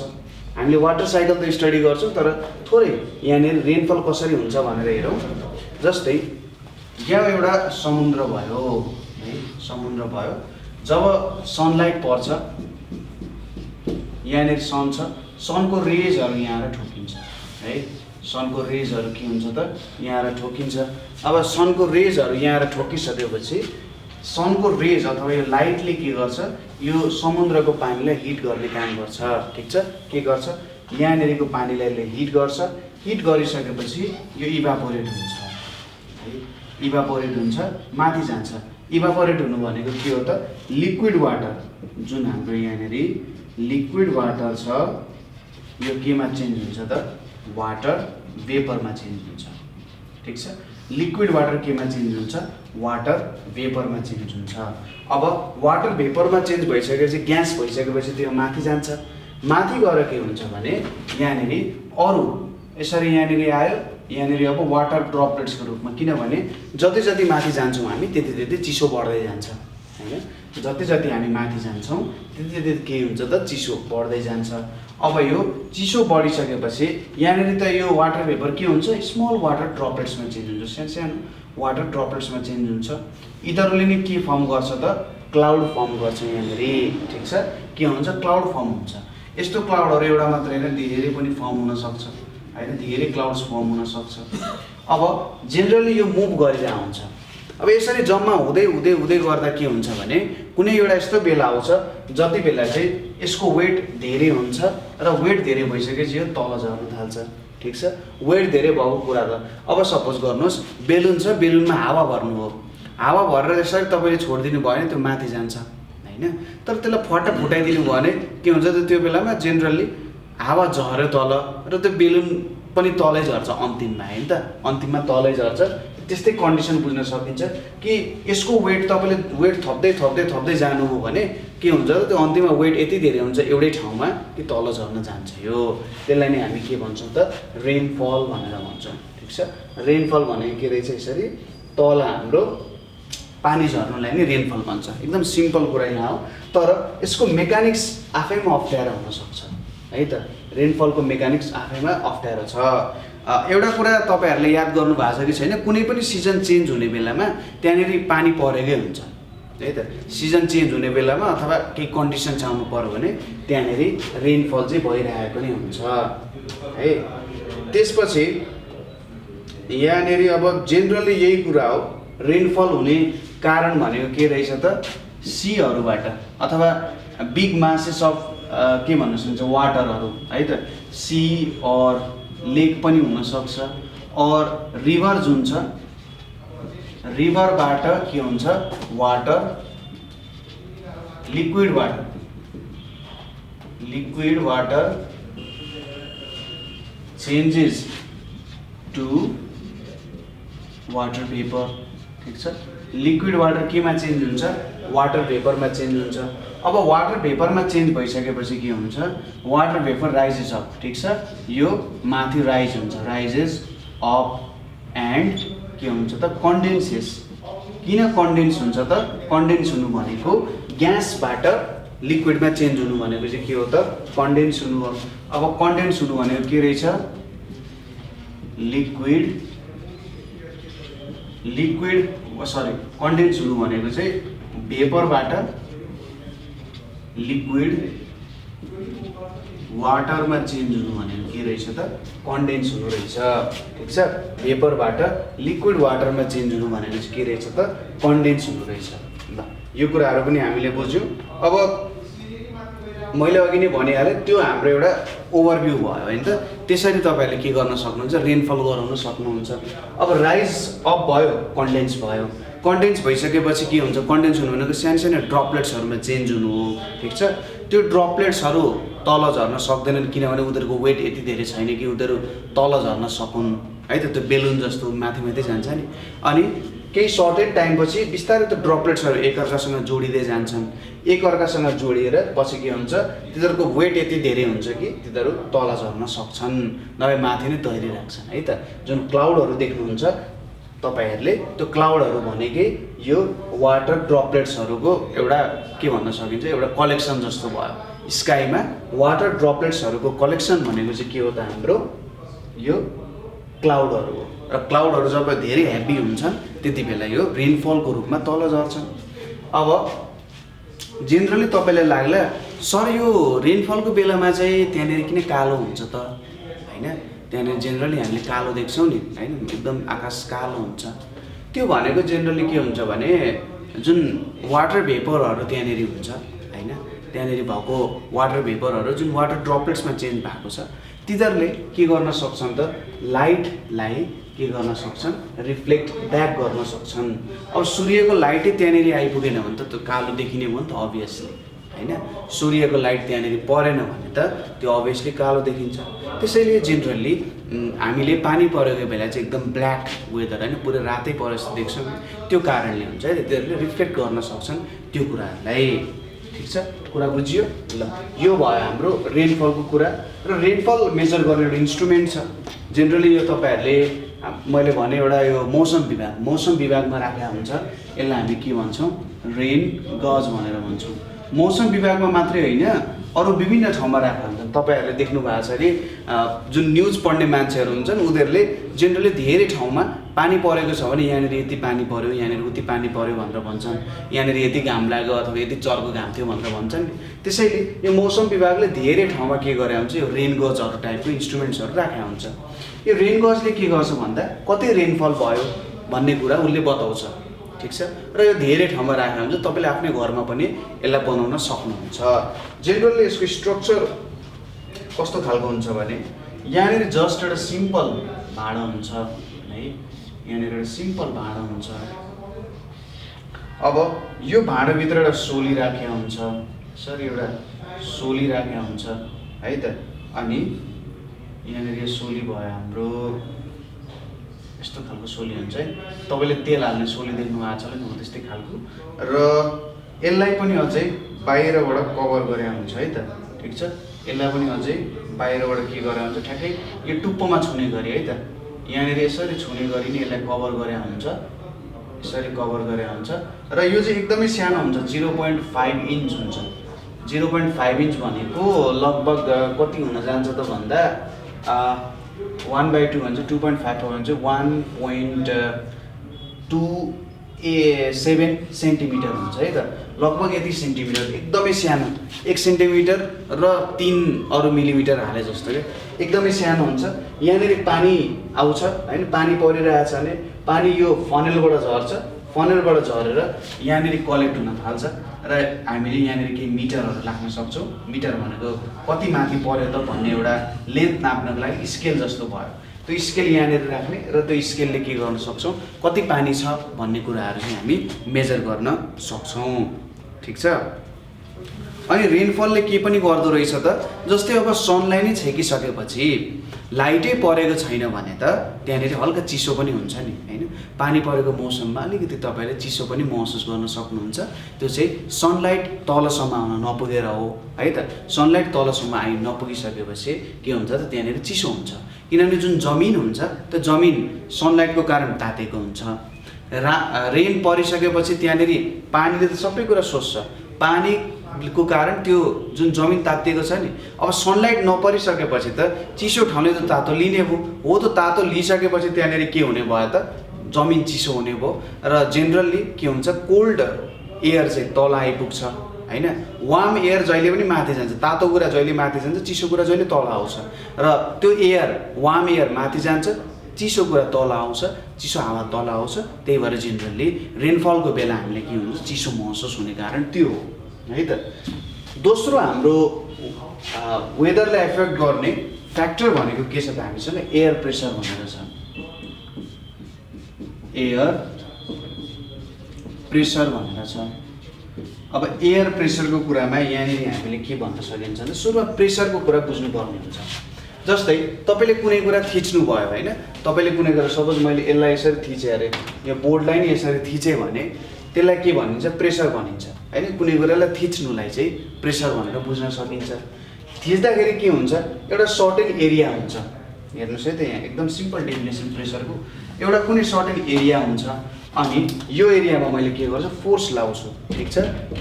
हामीले वाटर साइकल त स्टडी गर्छौँ, तर थोरै यहाँनिर रेनफल कसरी हुन्छ भनेर हेरौँ। जस्तै यहाँ एउटा समुद्र भयो है, समुद्र भयो। जब सनलाइट पर्छ, यहाँनिर सन छ, सनको रेजहरू यहाँ आएर ठोकिन्छ है। सनको रेजहरू के हुन्छ त? यहाँ आएर ठोकिन्छ। अब सनको रेजहरू यहाँ आएर ठोकिसकेपछि सनको रेज अथवा यो लाइटले के गर्छ? यो समुद्रको पानीलाई हिट गर्ने काम गर्छ। ठिक छ? के गर्छ? यहाँनिरको पानीलाई हिट गर्छ। हिट गरिसकेपछि यो इभापोरेट हुन्छ है, इभापोरेट हुन्छ, माथि जान्छ। इभापोरेट हुनु भनेको के हो त? लिक्विड वाटर, जुन हाम्रो यहाँनिर लिक्विड वाटर छ, यो केमा चेन्ज हुन्छ त? वाटर वेपरमा चेन्ज हुन्छ। ठिक छ? लिक्विड वाटर केमा चेन्ज हुन्छ? वाटर वेपरमा चेन्ज हुन्छ। अब वाटर वेपरमा चेन्ज भइसकेपछि, ग्यास भइसकेपछि त्यो माथि जान्छ। माथि गएर के हुन्छ भने यहाँनिर अरू यसरी यहाँनिर आयो, यहाँनिर अब वाटर ड्रपलेट्सको रूपमा। किनभने जति जति माथि जान्छौँ हामी त्यति त्यति चिसो बढ्दै जान्छ होइन। जति जति हामी माथि जान्छौँ त्यति त्यति के हुन्छ त? चिसो बढ्दै जान्छ। अब यो चिसो बढिसकेपछि यहाँनिर त यो वाटर भेपर के हुन्छ? स्मल वाटर ड्रपलेट्समा चेन्ज हुन्छ, सानो सानो वाटर ड्रपलेट्समा चेन्ज हुन्छ। यिनीहरूले नै के फर्म गर्छ त? क्लाउड फर्म गर्छ यहाँनिर। ठिक छ? के हुन्छ? क्लाउड फर्म हुन्छ। यस्तो क्लाउडहरू एउटा मात्रै होइन, धेरै पनि फर्म हुनसक्छ होइन, धेरै क्लाउड्स फर्म हुनसक्छ। अब जेनरली यो मुभ गरेर आउँछ। अब यसरी जम्मा हुँदै हुँदै हुँदै गर्दा के हुन्छ भने कुनै एउटा यस्तो बेला आउँछ जति बेला चाहिँ यसको वेट धेरै हुन्छ र वेट धेरै भइसकेपछि यो तल झर्न थाल्छ। ठिक छ? वेट धेरै भएको कुरा त अब सपोज गर्नुहोस् बेलुन छ, बेलुनमा हावा भर्नु हो, हावा भरेर यसरी तपाईँले छोडिदिनु भयो भने त्यो माथि जान्छ होइन। तर त्यसलाई फट्ट फुटाइदिनु भयो भने के हुन्छ त? त्यो बेलामा जेनरली हावा झऱ्यो तल र त्यो बेलुन पनि तलै झर्छ अन्तिममा होइन त, अन्तिममा तलै झर्छ। त्यस्तै कन्डिसन बुझ्न सकिन्छ कि यसको वेट तपाईँले वेट थप्दै थप्दै थप्दै जानुभयो भने के हुन्छ त? त्यो अन्तिममा वेट यति धेरै हुन्छ एउटै ठाउँमा कि तल झर्न जान्छ। यो त्यसलाई नै हामी के भन्छौँ त? रेनफल भनेर भन्छौँ। ठिक छ? रेनफल भनेको के रहेछ? यसरी तल हाम्रो पानी झर्नुलाई नै रेनफल भन्छ। एकदम सिम्पल कुरा यहाँ हो, तर यसको मेकानिक्स आफैमा अप्ठ्यारो हुनसक्छ है त। रेनफलको मेकानिक्स आफैमा अप्ठ्यारो छ। एउटा कुरा तपाईँहरूले याद गर्नु भएको छ कि छैन? कुनै पनि सिजन चेन्ज हुने बेलामा त्यहाँनिर पानी परेकै हुन्छ है त। सिजन चेन्ज हुने बेलामा अथवा केही कन्डिसन आउनु पर्यो भने त्यहाँनिर रेनफल चाहिँ भइरहेको नै हुन्छ है। त्यसपछि यहाँनिर अब जेनरली यही कुरा हो, रेनफल हुने कारण भनेको के रहेछ त? सीहरूबाट अथवा बिग मासेस अफ के भन्नु सकिन्छ? वाटरहरू है त। सी और लेक पनि हुनसक्छ, और रिभर जुन छ, रिभरबाट के हुन्छ? Water, liquid water changes to water vapour. ठिक छ? लिक्विड वाटर केमा चेन्ज हुन्छ? वाटर भेपरमा चेन्ज हुन्छ। अब वाटर भेपरमा चेन्ज भइसकेपछि के हुन्छ? Water vapour rises up. ठिक छ? यो माथि राइज हुन्छ, राइजेस अप एन्ड के हुन्छ त? कन्डेन्सेस। किन कन्डेन्स हुन्छ त? कन्डेन्स हुनु भनेको ग्यासबाट लिक्विडमा चेन्ज हुनु भनेको चाहिँ के हो त? कन्डेन्स हुनु हो। अब कन्डेन्स हुनु भनेको के रहेछ? कन्डेन्स हुनु भनेको चाहिँ भेपरबाट लिक्विड वाटरमा चेन्ज हुनु भनेको के रहेछ त? कन्डेन्स हुनु रहेछ। ठिक छ? भेपरबाट लिक्विड वाटरमा चेन्ज हुनु भनेको चाहिँ के रहेछ त? कन्डेन्स हुनु रहेछ। ल यो कुराहरू पनि हामीले बुझ्यौँ। अब मैले अघि नै भनिहालेँ, त्यो हाम्रो एउटा ओभरभ्यू भयो होइन त। त्यसरी तपाईँहरूले के गर्न सक्नुहुन्छ, रेनफल गराउन सक्नुहुन्छ। अब राइज अप भयो, कन्डेन्स भयो। कन्डेन्स भइसकेपछि के हुन्छ, कन्डेन्स हुनु भनेको सानो सानो ड्रपलेट्सहरूमा चेन्ज हुनु हो, ठिक छ। त्यो ड्रपलेट्सहरू तल झर्न सक्दैनन् किनभने उनीहरूको वेट यति धेरै छैन कि उनीहरू तल झर्न सकुन् है त। त्यो बेलुन जस्तो माथि माथि जान्छ नि, अनि केही सर्टेड टाइमपछि बिस्तारै त्यो ड्रपलेट्सहरू एकअर्कासँग जोडिँदै जान्छन्। एकअर्कासँग जोडिएर पछि के हुन्छ, तिनीहरूको वेट यति धेरै हुन्छ कि तिनीहरू तल झर्न सक्छन्, नभए माथि नै तैरिराख्छन् है त। जुन क्लाउडहरू देख्नुहुन्छ तपाईँहरूले, त्यो क्लाउडहरू भनेकै यो वाटर ड्रपलेट्सहरूको एउटा के भन्न सकिन्छ, एउटा कलेक्सन जस्तो भयो। स्काईमा वाटर ड्रपलेट्सहरूको कलेक्सन भनेको चाहिँ के हो त, हाम्रो यो क्लाउडहरू हो। र क्लाउडहरू जब धेरै हेभी हुन्छन् त्यति बेला यो रेनफलको रूपमा तल झर्छन्। अब जेनरली तपाईँलाई लाग्ला सर यो रेनफलको बेलामा चाहिँ त्यहाँनिर किन कालो हुन्छ त होइन, त्यहाँनिर जेनरली हामीले कालो देख्छौँ नि होइन, एकदम आकाश कालो हुन्छ। त्यो भनेको जेनरली के हुन्छ भने जुन वाटर भेपरहरू त्यहाँनिर हुन्छ होइन, त्यहाँनिर भएको वाटर भेपरहरू जुन वाटर ड्रपलेट्समा चेन्ज भएको छ, तिनीहरूले के गर्न सक्छन् त, लाइटलाई के गर्न सक्छन्, रिफ्लेक्ट ब्याक गर्न सक्छन्। अब सूर्यको लाइटै त्यहाँनिर आइपुगेन भने त त्यो कालो देखिने भयो नि त अभियसली होइन। सूर्यको लाइट त्यहाँनिर परेन भने त त्यो अभियसली कालो देखिन्छ। त्यसैले जेनरली हामीले पानी परेको बेला चाहिँ एकदम ब्ल्याक वेदर होइन, पुरै रातै परे जस्तो देख्छौँ, त्यो कारणले हुन्छ है। तिनीहरूले रिफ्लेक्ट गर्न सक्छन् त्यो कुराहरूलाई, ठिक छ। कुरा बुझियो ल। यो भयो हाम्रो रेनफलको कुरा। र रेनफल मेजर गर्ने एउटा इन्स्ट्रुमेन्ट छ। जेनरली यो तपाईँहरूले मैले भने एउटा यो मौसम विभागमा राखेका हुन्छ। यसलाई हामी के भन्छौँ, रेन गज भनेर भन्छौँ। मौसम विभागमा मात्रै होइन, अरू विभिन्न ठाउँमा राखेका हुन्छन्। तपाईँहरूले देख्नु भएको छ अरे जुन न्युज पढ्ने मान्छेहरू हुन्छन् उनीहरूले जेनरली धेरै ठाउँमा पानी परेको छ भने यहाँनिर यति पानी पऱ्यो, यहाँनिर उति पानी पऱ्यो भनेर भन्छन्, यहाँनिर यति घाम लाग्यो अथवा यति चर्को घाम थियो भनेर भन्छन् नि। त्यसैले यो मौसम विभागले धेरै ठाउँमा के गरे हुन्छ, यो रेन गजहरू टाइपको इन्स्ट्रुमेन्ट्सहरू राखेका हुन्छ। यो रेन गजले के गर्छ भन्दा कति रेनफल भयो भन्ने कुरा उसले बताउँछ, ठिक छ। र यो धेरै ठाउँमा राखेको हुन्छ, तपाईँले आफ्नै घरमा पनि यसलाई बनाउन सक्नुहुन्छ। जेनरली यसको स्ट्रक्चर कस्तो खालको हुन्छ भने यहाँनिर जस्ट एउटा सिम्पल भाँडो हुन्छ है, यहाँनिर एउटा सिम्पल भाँडो हुन्छ। अब यो भाँडोभित्र एउटा सोली राखेको हुन्छ, सर एउटा सोली राखेको हुन्छ है त। अनि यहाँनिर यो सोली भयो हाम्रो, यस्तो खालको सोली हुन्छ है। तपाईँले तेल हाल्ने सोली देख्नु भएको छ नि, हो त्यस्तै खालको। र यसलाई पनि अझै बाहिरबाट कभर गरे हुन्छ है त, ठिक छ। यसलाई पनि अझै बाहिरबाट के गरे हुन्छ, ठ्याक्कै यो टुप्पोमा छुने गरी है त। यहाँनिर यसरी छुने गरी नै यसलाई कभर गरे हुन्छ, यसरी कभर गरे हुन्छ। र यो चाहिँ एकदमै सानो हुन्छ, 0.5 इन्च हुन्छ। 0.5 इन्च भनेको लगभग कति हुन जान्छ त भन्दा 1/2 भन्छ, 2.5 भन्छ, 1.27 सेन्टिमिटर हुन्छ है त। लगभग यति सेन्टिमिटर, एकदमै सानो, 1 सेन्टिमिटर र 3 अरू मिलिमिटर हाले जस्तो क्या, एकदमै सानो हुन्छ। यहाँनिर पानी आउँछ होइन, पानी परिरहेछ भने पानी यो फनेलबाट झर्छ, फनेलबाट झरेर यहाँनिर कलेक्ट हुन थाल्छ। र हामीले यहाँनिर केही मिटरहरू राख्न सक्छौँ। मिटर भनेको कति माथि पऱ्यो त भन्ने एउटा लेन्थ नाप्नको लागि स्केल जस्तो भयो। त्यो स्केल यहाँनिर राख्ने र त्यो स्केलले के गर्न सक्छौँ, कति पानी छ भन्ने कुराहरू चाहिँ हामी मेजर गर्न सक्छौँ, ठिक छ। अनि रेनफलले के पनि गर्दो रहेछ त, जस्तै अब सनलाई नै छेकिसकेपछि लाइटै परेको छैन भने त त्यहाँनिर हल्का चिसो पनि हुन्छ नि होइन। पानी परेको मौसममा अलिकति तपाईँले चिसो पनि महसुस गर्न सक्नुहुन्छ। त्यो चाहिँ सनलाइट तलसम्म आउन नपुगेर हो है त। सनलाइट तलसम्म नपुगिसकेपछि के हुन्छ त, त्यहाँनिर चिसो हुन्छ। किनभने जुन जमिन हुन्छ त्यो जमिन सनलाइटको कारण तातेको हुन्छ। रेन परिसकेपछि त्यहाँनिर पानीले त सबै कुरा सोच्छ, पानीको कारण त्यो जुन जमिन तातिएको छ नि। अब सनलाइट नपरिसकेपछि त चिसो ठाउँले त तातो लिने भयो, हो त तातो लिइसकेपछि त्यहाँनिर के हुने भयो त, जमिन चिसो हुने भयो। र जेनरली के हुन्छ, कोल्ड एयर चाहिँ तल आइपुग्छ होइन। वार्म एयर जहिले पनि माथि जान्छ, तातो कुरा जहिले माथि जान्छ, चिसो कुरा जहिले तल आउँछ। र त्यो एयर वार्म एयर माथि जान्छ, चिसो कुरा तल आउँछ, चिसो हावा तल आउँछ। त्यही भएर जेनरली रेनफलको बेला हामीले के हुन्छ, चिसो महसुस हुने कारण त्यो हो है त। दोस्रो हाम्रो वेदरलाई एफेक्ट गर्ने फ्याक्टर भनेको के छ त हामीसँग एयर प्रेसर भनेर छ। एयर प्रेसर भनेर छ। अब एयर प्रेसरको कुरामा यहाँनिर हामीले के भन्न सकिन्छ भने सुरुमा प्रेसरको कुरा बुझ्नुपर्ने हुन्छ। जस्तै तपाईँले कुनै कुरा थिच्नु भयो होइन, तपाईँले कुनै कुरा सपोज मैले यसलाई यसरी थिचेँ अरे, यो बोर्डलाई नि यसरी थिचेँ भने त्यसलाई के भनिन्छ प्रेसर भनिन्छ होइन। कुनै कुरालाई थिच्नुलाई चाहिँ प्रेसर भनेर बुझ्न सकिन्छ। थिच्दाखेरि के हुन्छ एउटा सर्टेन एरिया हुन्छ। हेर्नुहोस् है त यहाँ एकदम सिम्पल डेफिनेसन प्रेसरको, एउटा कुनै सर्टेन एरिया हुन्छ अनि यो एरियामा मैले के गर्छु फोर्स लाउँछु, ठिक छ।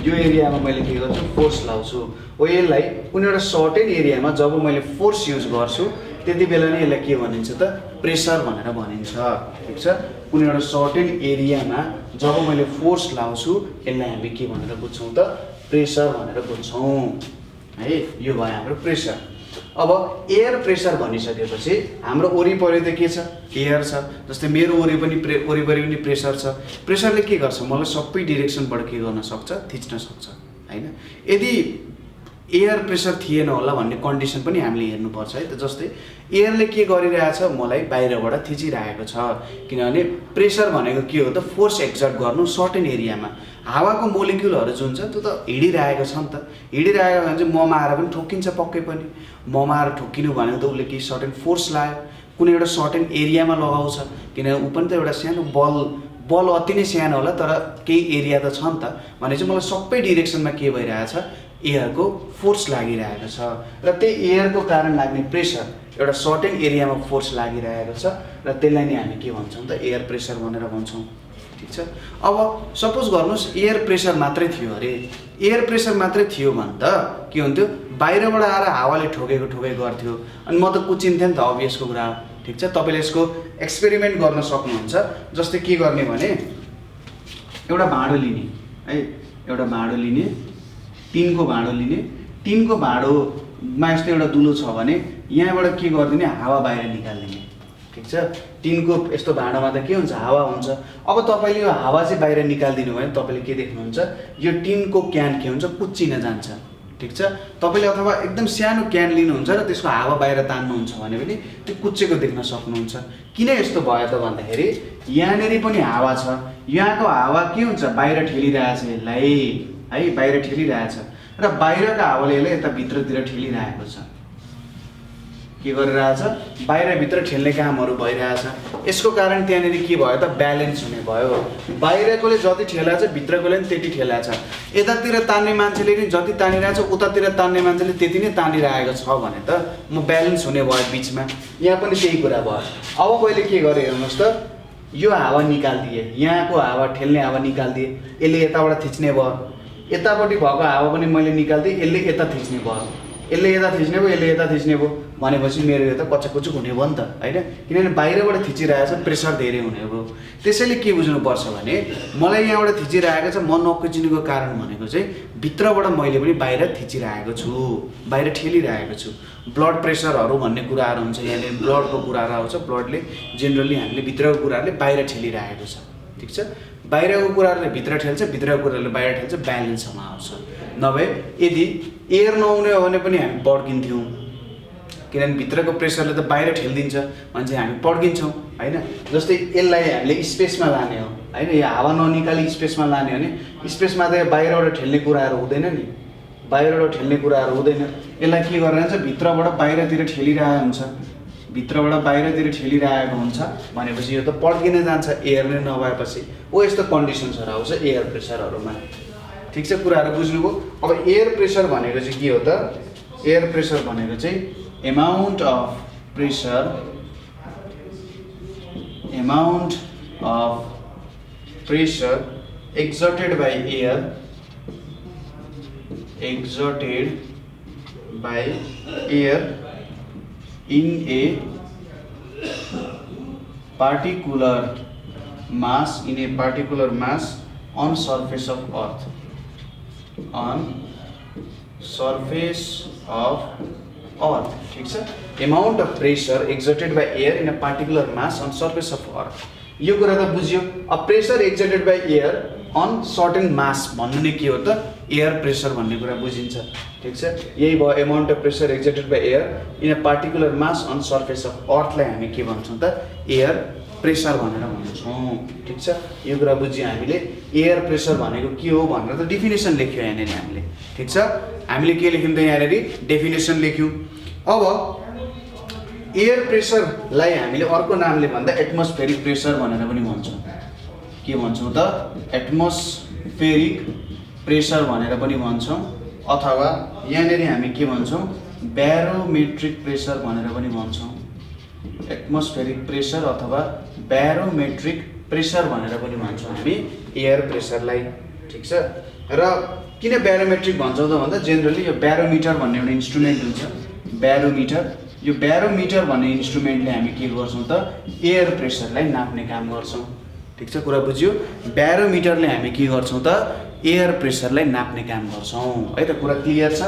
यो एरियामा मैले के गर्छु फोर्स लाउँछु। हो यसलाई कुनै एउटा सर्टेन एरियामा जब मैले फोर्स युज गर्छु त्यति बेला नै यसलाई के भनिन्छ त प्रेसर भनेर भनिन्छ, ठिक छ। कुनै एउटा सर्टेन एरियामा जब मैले फोर्स लाउँछु यसलाई हामी के भनेर बुझ्छौँ त प्रेसर भनेर बुझ्छौँ है। यो भयो हाम्रो प्रेसर। अब एयर प्रेसर भनिसकेपछि हाम्रो वरिपरि त के छ एयर छ। जस्तै मेरो वरिपरि पनि प्रेसर छ। प्रेसरले के गर्छ मलाई सबै डिरेक्सनबाट के गर्न सक्छ थिच्न सक्छ होइन। यदि एयर प्रेसर थिएन होला भन्ने कन्डिसन पनि हामीले हेर्नुपर्छ है त। जस्तै एयरले के गरिरहेछ मलाई बाहिरबाट थिचिरहेको छ, किनभने प्रेसर भनेको के हो त फोर्स एक्जर्ट गर्नु सर्टेन एरियामा। हावाको मोलिक्युलहरू जुन छ त्यो त हिँडिरहेको छ नि त, हिँडिरहेको भने चाहिँ ममा आएर पनि ठोक्किन्छ पक्कै पनि। ममा आएर ठोक्किनु भनेको त उसले केही सर्टेन फोर्स लायो, कुनै एउटा सर्टेन एरियामा लगाउँछ, किनभने ऊ पनि त एउटा सानो बल अति नै सानो होला तर केही एरिया त छ नि त। भने चाहिँ मलाई सबै डिरेक्सनमा के भइरहेछ एयरको फोर्स लागिरहेको छ र त्यही एयरको कारण लाग्ने प्रेसर एउटा सर्टेन एरियामा फोर्स लागिरहेको छ र त्यसलाई नै हामी के भन्छौँ त एयर प्रेसर भनेर भन्छौँ, ठिक छ। अब सपोज गर्नुहोस् एयर प्रेसर मात्रै थियो अरे, एयर प्रेसर मात्रै थियो भने त के हुन्थ्यो बाहिरबाट आएर हावाले ठोकेको गर्थ्यो अनि म त कुचिन्थेँ नि त, अभियसको कुरा हो, ठिक छ। तपाईँले यसको एक्सपेरिमेन्ट गर्न सक्नुहुन्छ। जस्तै के गर्ने भने एउटा भाँडो लिने है, एउटा भाँडो लिने, टिनको भाँडो लिने, टिनको भाँडोमा यस्तो एउटा दुलो छ भने यहाँबाट के गरिदिने हावा बाहिर निकालिदिने, ठिक छ। टिनको यस्तो भाँडामा त के हुन्छ हावा हुन्छ। अब तपाईँले यो हावा चाहिँ बाहिर निकालिदिनु भयो भने तपाईँले के देख्नुहुन्छ यो टिनको क्यान के हुन्छ कुच्चिन जान्छ, ठिक छ। तपाईँले अथवा एकदम सानो क्यान लिनुहुन्छ र त्यसको हावा बाहिर तान्नुहुन्छ भने पनि त्यो कुच्चेको देख्न सक्नुहुन्छ। किन यस्तो भयो त भन्दाखेरि यहाँनिर पनि हावा छ, यहाँको हावा के हुन्छ बाहिर ठेलिरहेछ यसलाई है, बाहिर ठेलिरहेछ र बाहिरको हावाले यसलाई यता भित्रतिर ठेलिरहेको छ। के गरिरहेछ बाहिरभित्र ठेल्ने कामहरू भइरहेछ। यसको कारण त्यहाँनिर के भयो त ब्यालेन्स हुने भयो। बाहिरकोले जति ठेलाछ भित्रकोले पनि त्यति ठेलाछ। यतातिर तान्ने मान्छेले नि जति तानिरहेछ उतातिर तान्ने मान्छेले त्यति नै तानिरहेको छ भने त म ब्यालेन्स हुने भयो बिचमा। यहाँ पनि त्यही कुरा भयो। अब मैले के गरेँ हेर्नुहोस् त यो हावा निकालिदिएँ, यहाँको हावा ठेल्ने हावा निकालिदिएँ, यसले यताबाट थिच्ने भयो, यतापट्टि भएको हावा पनि मैले निकालिदिएँ, यसले यता थिच्ने भयो, यसले यता थिच्ने भयो, यसले यता थिच्ने भयो भनेपछि मेरो यो त कचकचुक हुने भयो नि त होइन। किनभने बाहिरबाट थिचिरहेछ प्रेसर धेरै हुने भयो। त्यसैले के बुझ्नुपर्छ भने मलाई यहाँबाट थिचिरहेको छ, म नकुचिनुको कारण भनेको चाहिँ भित्रबाट मैले पनि बाहिर थिचिरहेको छु, बाहिर ठेलिरहेको छु। ब्लड प्रेसरहरू भन्ने कुराहरू हुन्छ, यहाँनिर ब्लडको कुराहरू आउँछ। ब्लडले जेनरली हामीले भित्रको कुराहरूले बाहिर ठेलिरहेको छ, ठिक छ। बाहिरको कुराहरूले भित्र ठेल्छ, भित्रको कुराहरूले बाहिर ठेल्छ, ब्यालेन्समा आउँछ। नभए यदि एयर नहुने हो भने पनि हामी पड्किन्थ्यौँ, किनभने भित्रको प्रेसरले त बाहिर ठेलिदिन्छ भने चाहिँ हामी पड्किन्छौँ होइन। जस्तै यसलाई हामीले स्पेसमा लाने हो होइन, यो हावा ननिकाली स्पेसमा लाने हो भने स्पेसमा त बाहिरबाट ठेल्ने कुराहरू हुँदैन नि, बाहिरबाट ठेल्ने कुराहरू हुँदैन। यसलाई के गरिरहन्छ भित्रबाट बाहिरतिर ठेलिरहेको हुन्छ, भित्रबाट बाहिरतिर ठेलिरहेको हुन्छ भनेपछि यो त पड्किन जान्छ एयर नै नभएपछि। हो यस्तो कन्डिसन्सहरू आउँछ एयर प्रेसरहरूमा, ठिक छ। कुराहरू बुझ्नुभयो। अब एयर प्रेसर भनेको चाहिँ के हो त, एयर प्रेसर भनेको चाहिँ amount of pressure exerted by air in a particular mass on surface of earth, ठिक छ। amount of pressure exerted by air in a particular mass on surface of earth यो कुरा त बुझ्यो। A pressure exerted by air on certain mass भन्नु नै के हो त एयर प्रेसर भन्ने कुरा बुझिन्छ। ठिक छ, यही भयो amount of pressure exerted by air in a particular mass on surface of अर्थलाई हामी के भन्छौँ त एयर प्रेसर भनेर भन्छौँ। ठिक छ, यो कुरा बुझ्यो हामीले। एयर प्रेसर भनेको के हो भनेर त डेफिनेसन लेख्यो यहाँनिर हामीले। ठिक छ, हामीले के लेख्यौँ त यहाँनिर डेफिनेसन लेख्यौँ। अब एयर प्रेसरलाई हामीले अर्को नामले भन्दा एटमोस्फेरिक प्रेसर भनेर पनि भन्छौँ। के भन्छौँ त एटमोस्फेरिक प्रेसर भनेर पनि भन्छौँ, अथवा यहाँनिर हामी के भन्छौँ ब्यारोमेट्रिक प्रेसर भनेर पनि भन्छौँ। एटमोस्फेरिक प्रेसर अथवा ब्यारोमेट्रिक प्रेसर भनेर पनि भन्छौँ हामी एयर प्रेसरलाई। ठिक छ, र किन ब्यारोमेट्रिक भन्छौँ त भन्दा जेनरली यो ब्यारोमिटर भन्ने एउटा इन्स्ट्रुमेन्ट हुन्छ। ब्यारोमिटर, यो ब्यारोमिटर भन्ने इन्स्ट्रुमेन्टले हामी के गर्छौँ त एयर प्रेसरलाई नाप्ने काम गर्छौँ। ठिक छ, कुरा बुझ्यो। ब्यारोमिटरले हामी के गर्छौँ त एयर प्रेसरलाई नाप्ने काम गर्छौँ है त। कुरा क्लियर छ।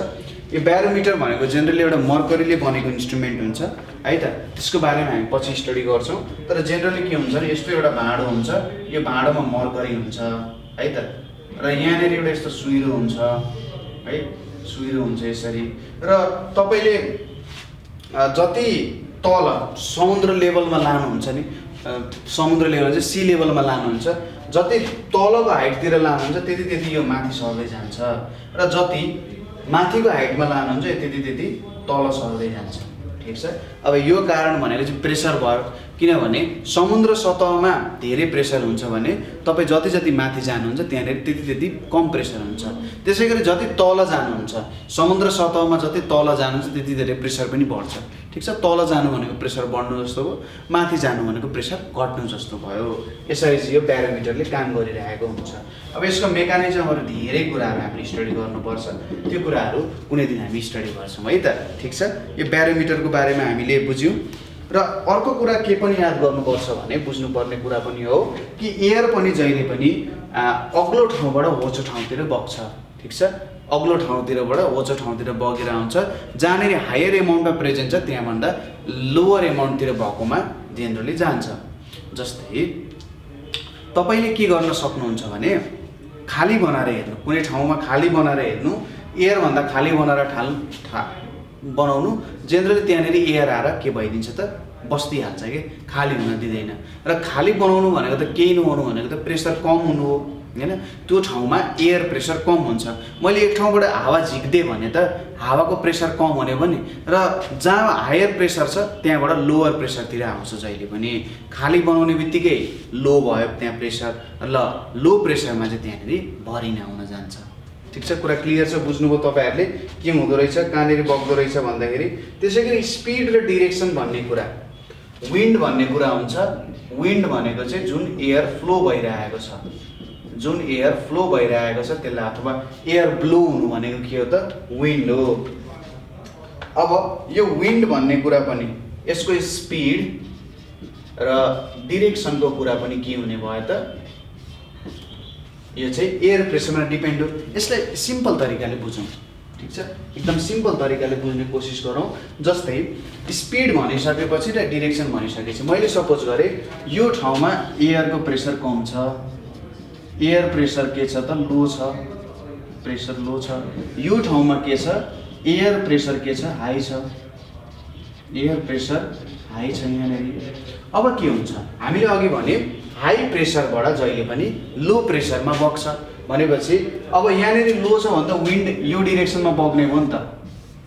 यो ब्यारोमिटर भनेको जेनरली एउटा मर्करीले बनेको इन्स्ट्रुमेन्ट हुन्छ है त, त्यसको बारेमा हामी पछि स्टडी गर्छौँ। तर जेनरली के हुन्छ भने यस्तो एउटा भाँडो हुन्छ, यो भाँडोमा मर्करी हुन्छ है त, र यहाँनिर एउटा यस्तो सुइरो हुन्छ है, सुइरो हुन्छ यसरी। र तपाईँले जति तल समुद्र लेभलमा लानुहुन्छ नि, समुद्र लेभल चाहिँ सी लेभलमा लानुहुन्छ, जति तलको हाइटतिर लानुहुन्छ त्यति त्यति यो माथि सर्दै जान्छ, र जति माथिको हाइटमा लानुहुन्छ त्यति तल सर्दै जान्छ। ठिक छ, अब यो कारण भनेको चाहिँ प्रेसर भयो। किनभने समुद्र सतहमा धेरै प्रेसर हुन्छ भने तपाईँ जति जति माथि जानुहुन्छ त्यहाँनिर त्यति त्यति कम प्रेसर हुन्छ। त्यसै गरी जति तल जानुहुन्छ, समुद्र सतहमा जति तल जानुहुन्छ त्यति धेरै प्रेसर पनि बढ्छ। ठिक छ, तल जानु भनेको प्रेसर बढ्नु जस्तो हो, माथि जानु भनेको प्रेसर घट्नु जस्तो भयो। यसरी चाहिँ यो ब्यारोमिटरले काम गरिरहेको हुन्छ। अब यसको मेकानिजमहरू धेरै कुराहरू हामीले स्टडी गर्नुपर्छ, त्यो कुराहरू कुनै दिन हामी स्टडी गर्छौँ है त। ठिक छ, यो ब्यारोमिटरको बारेमा हामीले बुझ्यौँ। र अर्को कुरा के पनि याद गर्नुपर्छ भने बुझ्नुपर्ने कुरा पनि हो कि एयर पनि जहिले पनि अग्लो ठाउँबाट होचो ठाउँतिर बग्छ। ठिक छ, अग्लो ठाउँतिरबाट होचो ठाउँतिर बगेर आउँछ। जहाँनिर हायर एमाउन्टमा प्रेजेन्ट छ त्यहाँभन्दा लोवर एमाउन्टतिर भएकोमा जेनरली जान्छ। जस्तै तपाईँले के गर्न सक्नुहुन्छ भने खाली बनाएर हेर्नु, कुनै ठाउँमा खाली बनाएर हेर्नु, एयरभन्दा खाली बनाएर बनाउनु, जेनरली त्यहाँनिर एयर आएर के भइदिन्छ त बस्दिहाल्छ कि खाली हुन दिँदैन। र खाली बनाउनु भनेको त केही नहुनु भनेको त प्रेसर कम हुनु हो हैन, त्यो ठाउँमा एयर प्रेसर कम हुन्छ। मैले एक ठाउँबाट हावा झिक्दिएँ भने त हावाको प्रेसर कम हुने पनि, र जहाँ हायर प्रेसर छ त्यहाँबाट लोवर प्रेसरतिर आउँछ जहिले पनि। खाली बनाउने बित्तिकै लो भयो त्यहाँ प्रेसर, ल लो प्रेसरमा चाहिँ त्यहाँनिर भरिन आउन जान्छ। ठिक छ, कुरा क्लियर छ, बुझ्नुभयो तपाईँहरूले के हुँदो रहेछ, कहाँनिर बग्दो रहेछ भन्दाखेरि। त्यसै गरी स्पिड र डिरेक्सन भन्ने कुरा, विन्ड भन्ने कुरा हुन्छ। विन्ड भनेको चाहिँ जुन एयर फ्लो भइरहेको छ, जुन एयर फ्लो भइरहेको छ त्यसलाई, अथवा एयर ब्लो हुनु भनेको के हो त विन्ड हो। अब यो विन्ड भन्ने कुरा पनि, यसको स्पिड र डिरेक्सनको कुरा पनि के हुने भयो त यो चाहिँ एयर प्रेसरमा डिपेन्ड हो। यसलाई सिम्पल तरिकाले बुझौँ। ठिक छ, एकदम सिम्पल तरिकाले बुझ्ने कोसिस गरौँ। जस्तै स्पिड भनिसकेपछि र डिरेक्सन भनिसकेपछि मैले सपोज गरेँ यो ठाउँमा एयरको प्रेसर कम छ, एयर प्रेसर के छ त लो छ, प्रेसर लो छ। यो ठाउँमा के छ एयर प्रेसर के छ हाई छ, एयर प्रेसर हाई छ यहाँनिर। अब के हुन्छ, हामीले अघि भने हाई प्रेसरबाट जहिले पनि लो प्रेसरमा बग्छ भनेपछि अब यहाँनिर लो छ भने त विन्ड यो डिरेक्सनमा बग्ने हो नि त,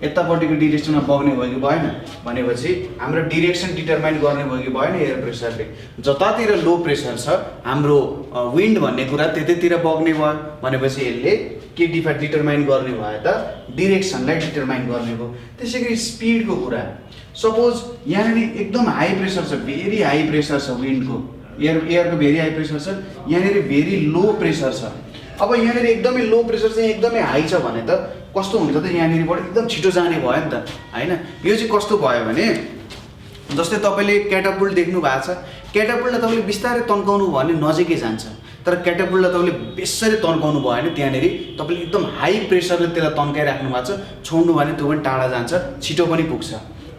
यतापट्टिको डिरेक्सनमा बग्ने भयो कि भएन भनेपछि हाम्रो डिरेक्सन डिटरमाइन गर्ने भयो कि भएन एयर प्रेसरले। जतातिर लो प्रेसर छ हाम्रो विन्ड भन्ने कुरा त्यतैतिर बग्ने भयो भनेपछि यसले के डिटरमाइन गर्ने भयो त डिरेक्सनलाई डिटरमाइन गर्ने भयो। त्यसै गरी स्पिडको कुरा, सपोज यहाँनिर एकदम हाई प्रेसर छ, भेरी हाई प्रेसर छ विन्डको, एयरको भेरी हाई प्रेसर छ, यहाँनिर भेरी लो प्रेसर छ। अब यहाँनिर एकदमै लो प्रेसर चाहिँ एकदमै हाई छ भने त कस्तो हुन्छ त यहाँनिरबाट एकदम छिटो जाने भयो नि त हैन। यो चाहिँ कस्तो भयो भने जस्तै तपाईँले क्याटापुल्ट देख्नु भएको छ, क्याटापुल्टलाई तपाईँले बिस्तारै तन्काउनु भयो भने नजिकै जान्छ, तर क्याटापुल्टलाई तपाईँले बेसरी तन्काउनु भयो भने त्यहाँनिर तपाईँले एकदम हाई प्रेसरले त्यसलाई तन्काइराख्नु भएको छ, छोड्नु भयो भने त्यो पनि टाढा जान्छ, छिटो पनि पुग्छ।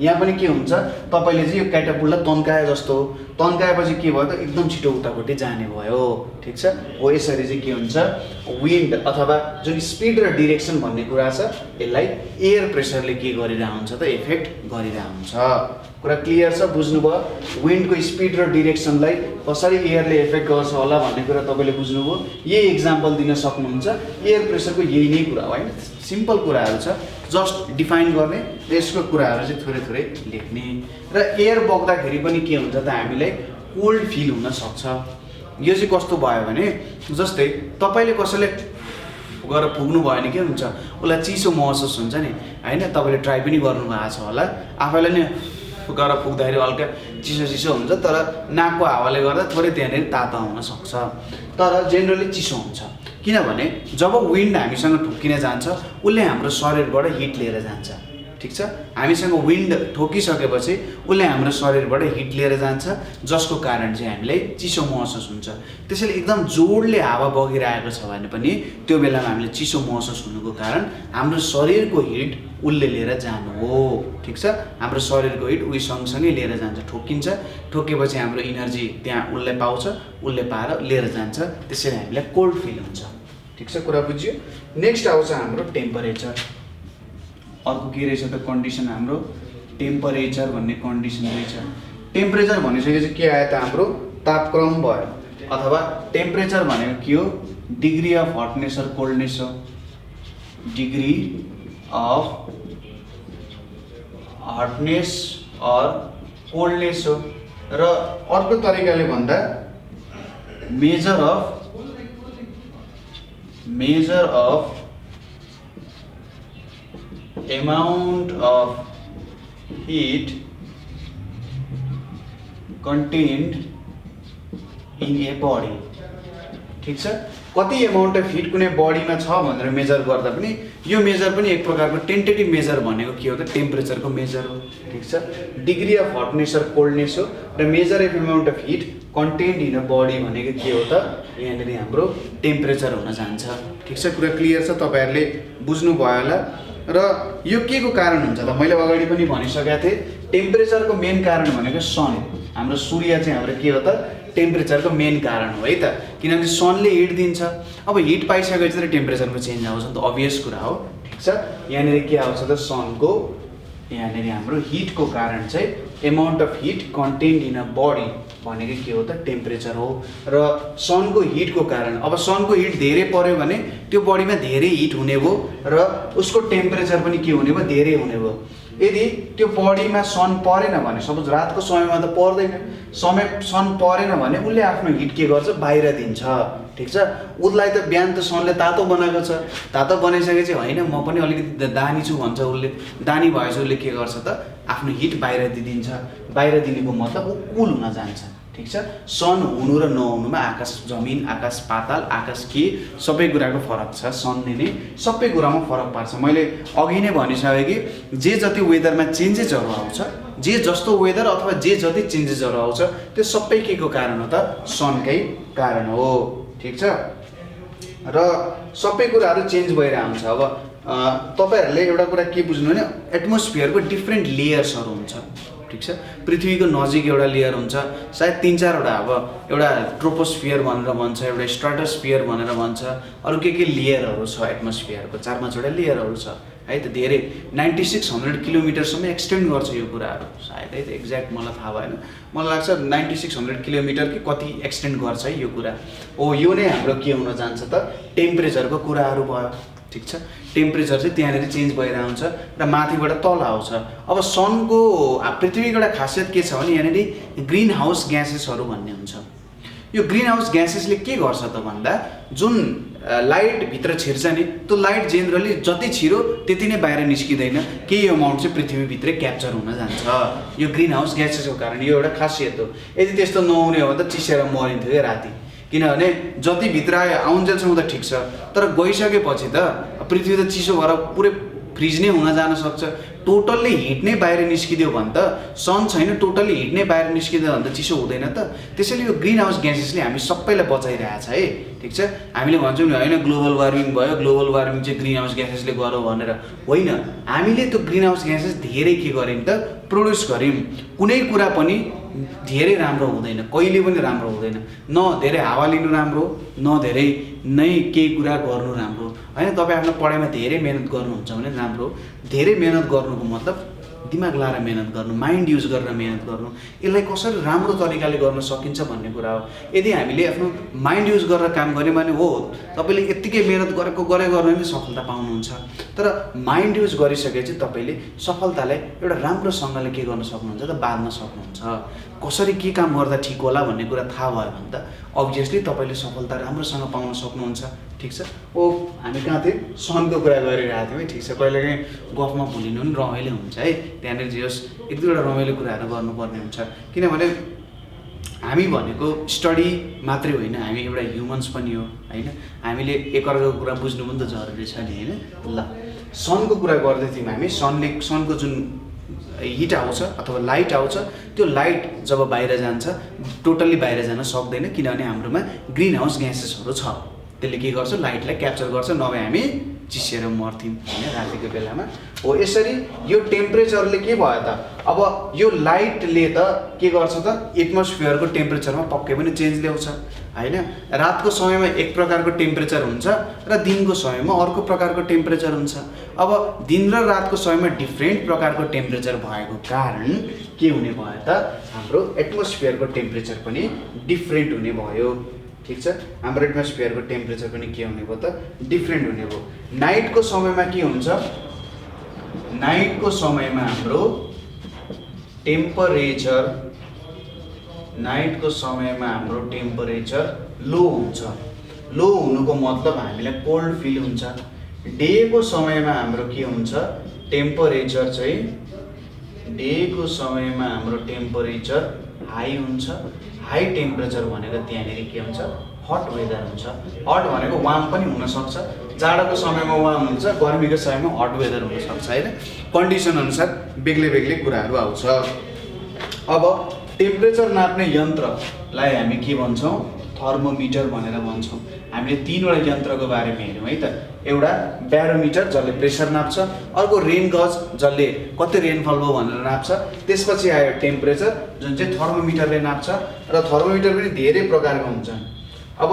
यहाँ पनि के हुन्छ, तपाईँले चाहिँ यो क्याटापुल्टलाई तन्काए जस्तो हो, तन्काएपछि के भयो त एकदम छिटो उतापट्टि जाने भयो। ठिक छ, हो यसरी चाहिँ के हुन्छ, विन्ड अथवा जुन स्पिड र डिरेक्सन भन्ने कुरा छ यसलाई एयर प्रेसरले के गरिरहेको हुन्छ त इफेक्ट गरिरहेको हुन्छ। कुरा क्लियर छ, बुझ्नुभयो? विन्डको स्पिड र डिरेक्सनलाई कसरी एयरले इफेक्ट गर्छ होला भन्ने कुरा तपाईँले बुझ्नुभयो। यही इक्जाम्पल दिन सक्नुहुन्छ। एयर प्रेसरको यही नै कुरा हो हैन, सिम्पल कुराहरू छ, जस्ट डिफाइन गर्ने र यसको कुराहरू चाहिँ थोरै थोरै लेख्ने। र एयर बग्दाखेरि पनि के हुन्छ त हामीलाई कोल्ड फिल हुन सक्छ। यो चाहिँ कस्तो भयो भने जस्तै तपाईँले कसैले गएर पुग्नु भयो भने के हुन्छ, उसलाई चिसो महसुस हुन्छ नि हैन। तपाईँले ट्राई पनि गर्नुभएको छ होला, आफैलाई नै गएर पुग्दाखेरि हल्का चिसो चिसो हुन्छ, तर नाकको हावाले गर्दा थोरै त्यहाँनिर तातो आउन सक्छ, तर जेनरली चिसो हुन्छ। किनभने जब विन्ड हामीसँग ठोकिन जान्छ उसले हाम्रो शरीरबाट हिट लिएर जान्छ। ठिक छ, हामीसँग विन्ड ठोकिसकेपछि उसले हाम्रो शरीरबाट हिट लिएर जान्छ, जसको कारण चाहिँ हामीलाई चिसो महसुस हुन्छ। त्यसैले एकदम जोडले हावा बगिरहेको छ भने पनि त्यो बेलामा हामीले चिसो महसुस हुनुको कारण हाम्रो शरीरको हिट उसले लिएर जानु हो। ठिक छ, हाम्रो शरीरको हिट उही सँगसँगै लिएर जान्छ, ठोकिन्छ, ठोकेपछि हाम्रो इनर्जी त्यहाँ उसले पाउँछ, उसले पाएर लिएर जान्छ, त्यसैले हामीलाई कोल्ड फिल हुन्छ। ठिक छ, कुरा बुझ्यो? नेक्स्ट आउँछ हाम्रो टेम्परेचर। अर्को के रहेछ त कन्डिसन हाम्रो टेम्परेचर भन्ने कन्डिसन रहेछ। टेम्परेचर भनिसकेपछि के आयो त हाम्रो तापक्रम भयो, अथवा टेम्परेचर भनेको के हो, डिग्री अफ हटनेस र कोल्डनेस हो। डिग्री अफ हटनेस और कोल्डनेस हो। र अर्को तरिकाले भन्दा measure of amount of heat contained in a body। ठिक छ, कति अमाउन्ट अफ हिट कुनै बडीमा छ भनेर मेजर गर्दा पनि यो मेजर पनि एक प्रकारको टेन्टेटिभ मेजर भनेको के हो त टेम्परेचरको मेजर हो। ठिक छ, डिग्री अफ हटनेस र कोल्डनेस हो। र measure of amount of heat contained in a body भनेको के हो त यहाँनिर हाम्रो टेम्परेचर हुन जान्छ। ठिक छ, कुरा क्लियर छ, तपाईँहरूले बुझ्नुभयो होला। र यो के को कारण हुन्छ त मैले अगाडि पनि भनिसकेको थिएँ, टेम्परेचरको मेन कारण भनेको सन, हाम्रो सूर्य चाहिँ हाम्रो के हो त टेम्परेचरको मेन कारण हो है त, किनकि सनले हिट दिन्छ। अब हिट पाइसकेपछि त टेम्परेचरमा चेन्ज आउँछ नि त, अभियस कुरा हो। ठिक छ, यहाँनिर के आउँछ त सनको यहाँनिर हाम्रो हिटको कारण चाहिँ amount of heat contained in a body भनेको के हो त टेम्परेचर हो। र सनको हिटको कारण, अब सनको हिट धेरै पर्यो भने त्यो बडीमा धेरै हिट हुने भयो र उसको टेम्परेचर पनि के हुने भयो, धेरै हुने भयो। यदि त्यो बडीमा सन परेन भने, सपोज रातको समयमा त पर्दैन, सन परेन भने उसले आफ्नो हिट के गर्छ, बाहिर दिन्छ। ठिक छ, उसलाई त बिहान त सनले तातो बनाएको छ, तातो बनाइसकेपछि होइन म पनि अलिकति दानी छु भन्छ उसले, दानी भएपछि उसले के गर्छ त आफ्नो हिट बाहिर दिइदिन्छ। बाहिर दिनेको मतलब ऊ कुल हुन जान्छ। ठिक छ, सन हुनु र नहुनुमा आकाश जमिन, आकाश पाताल, आकाश के सबै कुराको फरक छ। सनले नै सबै कुरामा फरक पार्छ। मैले अघि नै भनिसकेँ कि जे जति वेदरमा चेन्जेसहरू आउँछ, जे जस्तो वेदर अथवा जे जति चेन्जेसहरू आउँछ त्यो सबै के को कारण हो त सनकै कारण हो। ठिक छ, र सबै कुराहरू चेन्ज भइरहेको हुन्छ। अब तपाईँहरूले एउटा कुरा के बुझ्नु भने एटमोस्फियरको डिफ्रेन्ट लेयर्सहरू हुन्छ। ठिक छ, पृथ्वीको नजिक एउटा लेयर हुन्छ, सायद 3-4वटा, अब एउटा ट्रोपोस्फियर भनेर भन्छ, एउटा स्ट्राटोस्फियर भनेर भन्छ, अरू के लेयरहरू छ एटमोस्फियरको, 4-5वटा लेयरहरू छ है त। धेरै 9600 किलोमिटरसम्म एक्सटेन्ड गर्छ यो कुराहरू, सायद है त एक्ज्याक्ट मलाई थाहा भएन, मलाई लाग्छ 9600 किलोमिटर कि कति एक्सटेन्ड गर्छ है यो कुरा हो। यो नै हाम्रो के हुन जान्छ त टेम्परेचरको कुराहरू भयो। ठिक छ, टेम्परेचर चाहिँ त्यहाँनिर चेन्ज भइरहेको हुन्छ र माथिबाट तल आउँछ। अब सनको पृथ्वीको एउटा खासियत के छ भने यहाँनिर ग्रिन हाउस ग्यासेसहरू भन्ने हुन्छ। यो ग्रिन हाउस ग्यासेसले के गर्छ त भन्दा जुन लाइट भित्र छिर्छ नि त्यो लाइट जेनरली जति छिरो त्यति नै बाहिर निस्किँदैन, केही अमाउन्ट चाहिँ पृथ्वीभित्रै क्याप्चर हुन जान्छ। यो ग्रिन हाउस ग्यासेसको कारण यो एउटा खासियत हो। यदि त्यस्तो नहुने हो भने त चिसेर मरिन्थ्यो क्या राति, किनभने जति भित्र आयो आउन्जेलसम्म त ठिक छ, तर गइसकेपछि त पृथ्वी त चिसो भएर पुरै फ्रिज नै हुन जान सक्छ। टोटल्ली हिट नै बाहिर निस्किदियो भने त सन छैन, टोटल्ली हिट नै बाहिर निस्किदियो भने त चिसो हुँदैन त। त्यसैले यो ग्रिन हाउस ग्यासेसले हामी सबैलाई बचाइरहेछ है, ठिक छ। हामीले भन्छौँ नि होइन ग्लोबल वार्मिङ भयो, ग्लोबल वार्मिङ चाहिँ ग्रिन हाउस ग्यासेसले गर्यो भनेर, होइन। हामीले त्यो ग्रिन हाउस ग्यासेस धेरै के गर्यौँ त, प्रड्युस गर्यौँ। कुनै कुरा पनि धेरै राम्रो हुँदैन, कहिले पनि राम्रो हुँदैन। न धेरै हावा लिनु राम्रो, न धेरै नै केही कुरा गर्नु राम्रो, होइन। तपाईँ आफ्नो पढाइमा धेरै मेहनत गर्नुहुन्छ भने राम्रो। धेरै मेहनत गर्नुको मतलब दिमाग लाएर मेहनत गर्नु, माइन्ड युज गरेर मेहनत गर्नु, यसलाई कसरी राम्रो तरिकाले गर्न सकिन्छ भन्ने कुरा हो। यदि हामीले आफ्नो माइन्ड युज गरेर काम गऱ्यौँ भने हो तपाईँले यत्तिकै मेहनत गर्ने पनि सफलता पाउनुहुन्छ। तर माइन्ड युज गरिसकेपछि तपाईँले सफलतालाई एउटा राम्रोसँगले के गर्न सक्नुहुन्छ त, बाँध्न सक्नुहुन्छ। कसरी के काम गर्दा ठिक होला भन्ने कुरा थाहा भयो भने त अभियसली तपाईँले सफलता राम्रोसँग पाउन सक्नुहुन्छ, ठिक छ। हामी कहाँ थियौँ, सनको कुरा गरिरहेको थियौँ है, ठिक छ। कहिलेकाहीँ गफमा भुलिनु पनि रमाइलो हुन्छ है, त्यहाँनिर जे होस् एक दुईवटा रमाइलो कुराहरू गर्नुपर्ने हुन्छ। किनभने हामी भनेको स्टडी मात्रै होइन, हामी एउटा ह्युमन्स पनि हो, होइन। हामीले एकअर्काको कुरा बुझ्नु पनि त जरुरी छ नि, होइन। ल सनको कुरा गर्दै थियौँ हामी। सनको जुन हिट आउँछ अथवा लाइट आउँछ, त्यो लाइट जब बाहिर जान्छ टोटल्ली बाहिर जान सक्दैन, किनभने हाम्रोमा ग्रिन हाउस ग्यासेसहरू छ। त्यसले के गर्छ, लाइटलाई क्याप्चर गर्छ, नभए हामी चिसिएर मर्थ्यौँ, होइन, रातिको बेलामा। हो यसरी यो टेम्परेचरले के भयो त, अब यो लाइटले त के गर्छ त, एटमोस्फियरको टेम्परेचरमा पक्कै पनि चेन्ज ल्याउँछ, होइन। रातको समयमा एक प्रकारको टेम्परेचर हुन्छ र दिनको समयमा अर्को प्रकारको टेम्परेचर हुन्छ। अब दिन र रातको समयमा डिफ्रेन्ट प्रकारको टेम्परेचर भएको कारण के हुने भयो त, हाम्रो एटमोस्फियरको टेम्परेचर पनि डिफ्रेन्ट हुने भयो, ठिक छ। हाम्रो एटमोस्फियरको टेम्परेचर पनि के हुने भयो त, डिफ्रेन्ट हुने भयो। नाइटको समयमा के हुन्छ, नाइटको समयमा हाम्रो टेम्परेचर लो हुन्छ। लो हुनुको मतलब हामीलाई कोल्ड फिल हुन्छ। डेको समयमा हाम्रो के हुन्छ, टेम्परेचर चाहिँ डेको समयमा हाम्रो टेम्परेचर हाई हुन्छ। हाई टेम्परेचर भनेको त्यहाँनिर के हुन्छ, हट वेदर हुन्छ। हट भनेको वार्म पनि हुनसक्छ, जाडोको समयमा वार्म हुन्छ, गर्मीको समयमा हट वेदर हुनसक्छ, होइन। कन्डिसन अनुसार बेग्लै बेग्लै कुराहरू आउँछ। अब टेम्परेचर नाप्ने यन्त्रलाई हामी के भन्छौँ, थर्मोमिटर भनेर भन्छौँ। हामीले तीनवटा यन्त्रको बारेमा हेऱ्यौँ है त। एउटा ब्यारोमिटर जसले प्रेसर नाप्छ, अर्को रेन गज जसले कति रेनफल भयो भनेर नाप्छ, त्यसपछि आयो टेम्परेचर जुन चाहिँ थर्मोमिटरले नाप्छ। र थर्मोमिटर पनि धेरै प्रकारको हुन्छन्। अब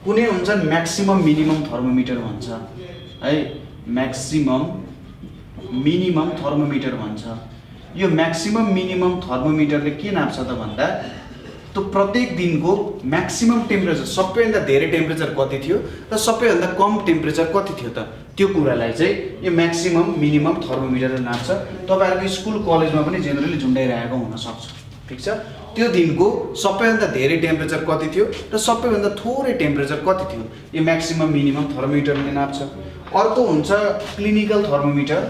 कुनै हुन्छन् म्याक्सिमम मिनिमम थर्मोमिटर भन्छ है, म्याक्सिमम मिनिमम थर्मोमिटर भन्छ। यो म्याक्सिमम मिनिमम थर्मोमिटरले के नाप्छ त भन्दा, त्यो प्रत्येक दिनको म्याक्सिमम टेम्परेचर, सबैभन्दा धेरै टेम्परेचर कति थियो र सबैभन्दा कम टेम्परेचर कति थियो त, त्यो कुरालाई चाहिँ यो म्याक्सिमम मिनिमम थर्मोमिटरले नाप्छ। तपाईँहरूको स्कुल कलेजमा पनि जेनरली झुन्डाइरहेको हुनसक्छ, ठिक छ। त्यो दिनको सबैभन्दा धेरै टेम्परेचर कति थियो र सबैभन्दा थोरै टेम्परेचर कति थियो, यो म्याक्सिमम मिनिमम थर्मोमिटरले नाप्छ। अर्को हुन्छ क्लिनिकल थर्मोमिटर।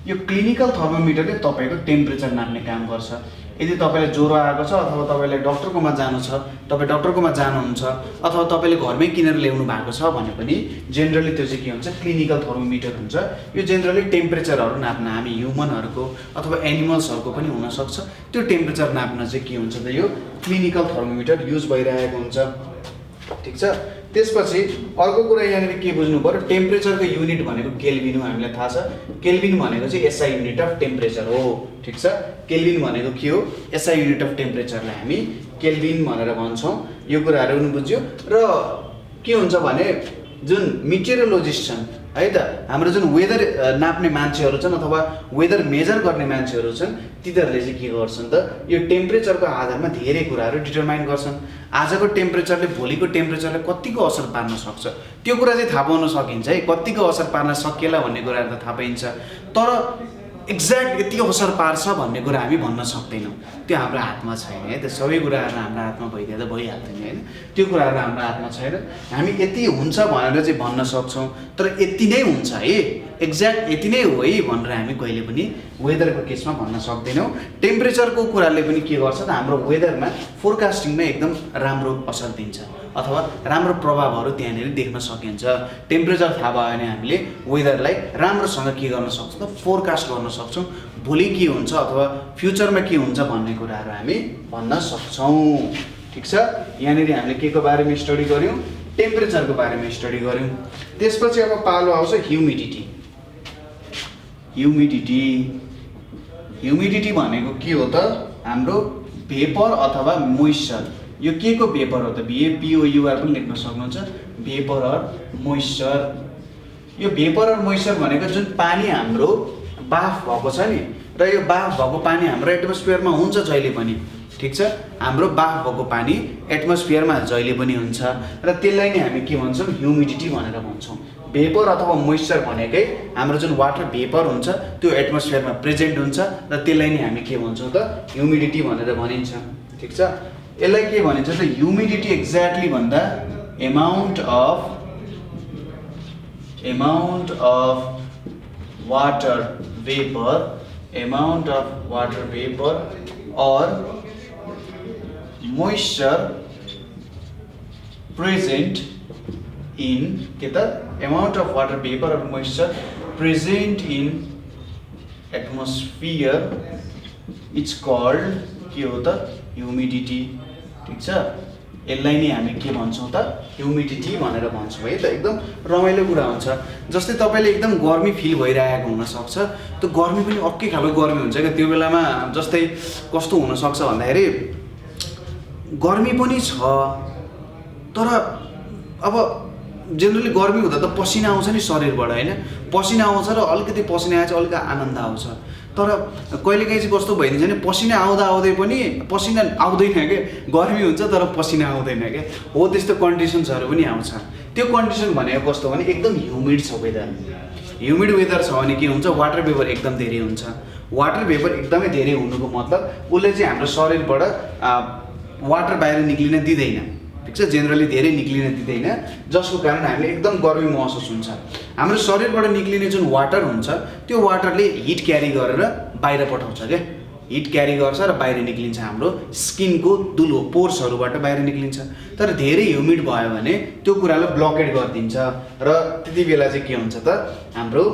यो क्लिनिकल थर्मोमिटरले तपाईँको टेम्परेचर नाप्ने काम गर्छ। यदि तपाईँलाई ज्वरो आएको छ अथवा तपाईँलाई डक्टरकोमा जानु छ, तपाईँ डक्टरकोमा जानुहुन्छ अथवा तपाईँले घरमै किनेर ल्याउनु भएको छ भने पनि जेनरली त्यो चाहिँ के हुन्छ, क्लिनिकल थर्मोमिटर हुन्छ। यो जेनरली टेम्परेचरहरू नाप्न, हामी ह्युमनहरूको अथवा एनिमल्सहरूको पनि हुनसक्छ, त्यो टेम्परेचर नाप्न चाहिँ के हुन्छ त, यो क्लिनिकल थर्मोमिटर युज भइरहेको हुन्छ, ठिक छ। त्यसपछि अर्को कुरा यहाँनिर के बुझ्नु पर्यो, टेम्परेचरको युनिट भनेको केल्भिन हो, हामीलाई थाहा छ। केल्भिन भनेको चाहिँ एसआई युनिट अफ टेम्परेचर हो, ठिक छ। केल्भिन भनेको के हो, एसआई युनिट अफ टेम्परेचरलाई हामी केल्भिन भनेर भन्छौँ। यो कुराहरू पनि बुझ्यो। र के हुन्छ भने जुन मिटेरोलोजिस्ट छन् है त, हाम्रो जुन वेदर नाप्ने मान्छेहरू छन् अथवा वेदर मेजर गर्ने मान्छेहरू छन्, तिनीहरूले चाहिँ के गर्छन् त, यो टेम्परेचरको आधारमा धेरै कुराहरू डिटरमाइन गर्छन्। आजको टेम्परेचरले भोलिको टेम्परेचरलाई कतिको असर पार्न सक्छ, त्यो कुरा चाहिँ थाहा पाउन सकिन्छ है। कतिको असर पार्न सकिएला भन्ने कुराहरू त थाहा पाइन्छ, तर एक्ज्याक्ट यति असर पार्छ भन्ने कुरा हामी भन्न सक्दैनौँ। त्यो हाम्रो हातमा छैन है। त्यो सबै कुराहरू हाम्रो हातमा भइदिँदा भइहाल्दैन, होइन। त्यो कुराहरू हाम्रो हातमा छैन। हामी यति हुन्छ भनेर चाहिँ भन्न सक्छौँ, तर यति नै हुन्छ है एक्ज्याक्ट यति नै हो है भनेर हामी कहिले पनि वेदरको केसमा भन्न सक्दैनौँ। टेम्परेचरको कुराले पनि के गर्छ त हाम्रो वेदरमा फोरकास्टिङमा एकदम राम्रो असर दिन्छ अथवा राम्रो प्रभावहरू त्यहाँनिर देख्न सकिन्छ। टेम्परेचर थाहा भयो भने हामीले वेदरलाई राम्रोसँग के गर्न सक्छौँ त फोरकास्ट गर्न सक्छौँ। भोलि के हुन्छ अथवा फ्युचरमा के हुन्छ भन्ने कुराहरू हामी भन्न सक्छौँ। ठिक छ, यहाँनिर हामीले के को बारेमा स्टडी गऱ्यौँ, टेम्परेचरको बारेमा स्टडी गऱ्यौँ। त्यसपछि अब पालो आउँछ ह्युमिडिटी। ह्युमिडिटी भनेको के हो त हाम्रो भेपर अथवा मोइस्चर। यो के को भेपर हो त VAPOUR पनि लेख्न सक्नुहुन्छ, भेपर अर मोइस्चर। यो भेपर अर मोइस्चर भनेको जुन पानी हाम्रो बाफ भएको छ नि, र यो बाफ भएको पानी हाम्रो एटमोस्फियरमा हुन्छ जहिले पनि। ठिक छ, हाम्रो बाफ भएको पानी एटमोस्फियरमा जहिले पनि हुन्छ र त्यसलाई नै हामी के भन्छौँ ह्युमिडिटी भनेर भन्छौँ। भेपर अथवा मोइस्चर भनेकै हाम्रो जुन वाटर भेपर हुन्छ त्यो एटमोस्फियरमा प्रेजेन्ट हुन्छ र त्यसलाई नै हामी के भन्छौँ त ह्युमिडिटी भनेर भनिन्छ। ठिक छ, यसलाई के भनिन्छ त ह्युमिडिटी एक्ज्याक्टली भन्दा एमाउन्ट अफ वाटर वेपर और मोइस्चर प्रेजेंट इन के त अमाउंट अफ वाटर वेपर और moisture present in atmosphere it's called के हो त ह्युमिडिटी। ठीक छ, यसलाई नै हामी के भन्छौँ त ह्युमिडिटी भनेर भन्छौँ है त। एकदम रमाइलो कुरा हुन्छ। जस्तै तपाईँले एकदम गर्मी फिल भइरहेको हुनसक्छ, त्यो गर्मी पनि अर्कै खालको गर्मी हुन्छ क्या। त्यो बेलामा जस्तै कस्तो हुनसक्छ भन्दाखेरि गर्मी पनि छ तर अब जेनरली गर्मी हुँदा त पसिना आउँछ नि शरीरबाट होइन, पसिना आउँछ र अलिकति पसिना आएपछि अलिकति आनन्द आउँछ। तर कहिलेकाहीँ चाहिँ कस्तो भइदिन्छ भने पसिना आउँदै पनि पसिना आउँदैन क्या, गर्मी हुन्छ तर पसिना आउँदैन क्या। हो त्यस्तो कन्डिसन्सहरू पनि आउँछ। त्यो कन्डिसन भनेको कस्तो भने एकदम ह्युमिड छ वेदर। ह्युमिड वेदर छ भने के हुन्छ वाटर भेपर एकदम धेरै हुन्छ। वाटर भेपर एकदमै धेरै हुनुको मतलब उसले चाहिँ हाम्रो शरीरबाट वाटर बाहिर निक्लिन दिँदैन। ठिक छ, जेनरली धेरै निक्लिन दिँदैन, जसको कारण हामीले एकदम गर्मी महसुस हुन्छ। हाम्रो शरीरबाट निक्लिने जुन वाटर हुन्छ त्यो वाटरले हिट क्यारी गरेर बाहिर पठाउँछ क्या, हिट क्यारी गर्छ र बाहिर निक्लिन्छ, हाम्रो स्किनको दुलो पोर्सहरूबाट बाहिर निक्लिन्छ। तर धेरै ह्युमिड भयो भने त्यो कुरालाई ब्लकेड गरिदिन्छ र त्यति बेला चाहिँ के हुन्छ त हाम्रो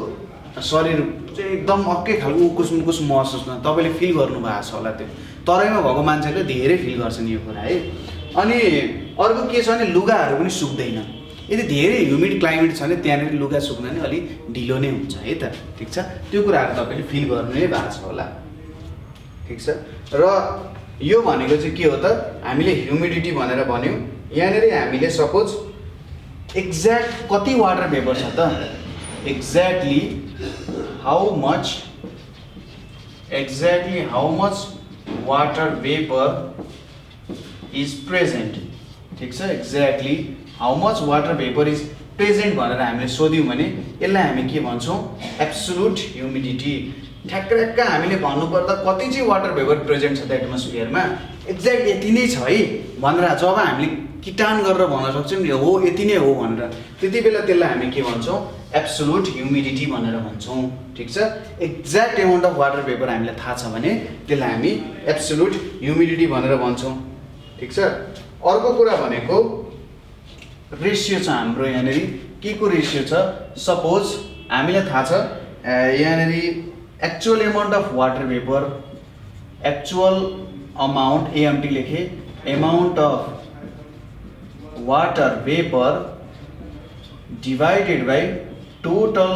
शरीर चाहिँ एकदम अर्कै खालको उकुस महसुस हुन्छ। तपाईँले फिल गर्नुभएको छ होला, त्यो तराईमा भएको मान्छेले धेरै फिल गर्छन् यो कुरा है। अनि अर्को के छ भने लुगाहरू पनि सुक्दैन। यदि धेरै ह्युमिड क्लाइमेट छ भने त्यहाँनिर लुगा सुक्न नि अलि ढिलो नै हुन्छ है त। ठिक छ, त्यो कुराहरू तपाईँले फिल गर्नु नै भएको छ होला। ठिक छ, र यो भनेको चाहिँ के हो त हामीले ह्युमिडिटी भनेर भन्यौँ। यहाँनिर हामीले सपोज एक्ज्याक्ट कति वाटर भेपर छ त, exactly how much water vapour is present. ठीक छ, exactly how much water vapour is present भनेर हामीले सोध्यौँ भने यसलाई हामी के भन्छौँ एब्सोल्युट ह्युमिडिटी। ठ्याक्क हामीले भन्नुपर्दा कति चाहिँ वाटर भेपर प्रेजेंट छ त एटमोस्फियरमा, एक्ज्याक्ट यति नै छ है भनेर जब हामीले किटान गरेर भन्न सक्छौँ नि हो यति नै हो भनेर, त्यति बेला त्यसलाई हामी के भन्छौँ एब्सोल्युट ह्युमिडिटी भनेर भन्छौँ। ठिक छ, exact amount of water vapour हामीलाई थाहा छ भने त्यसलाई हामी एब्सोल्युट ह्युमिडिटी भनेर भन्छौँ। ठिक छ, अर्को कुरा भनेको रेसियो छ हाम्रो। यहाँनिर के को रेसियो छ, सपोज हामीलाई थाहा छ यहाँनिर actual amount of water vapour, actual amount AMT लेखे, amount of water vapour divided by total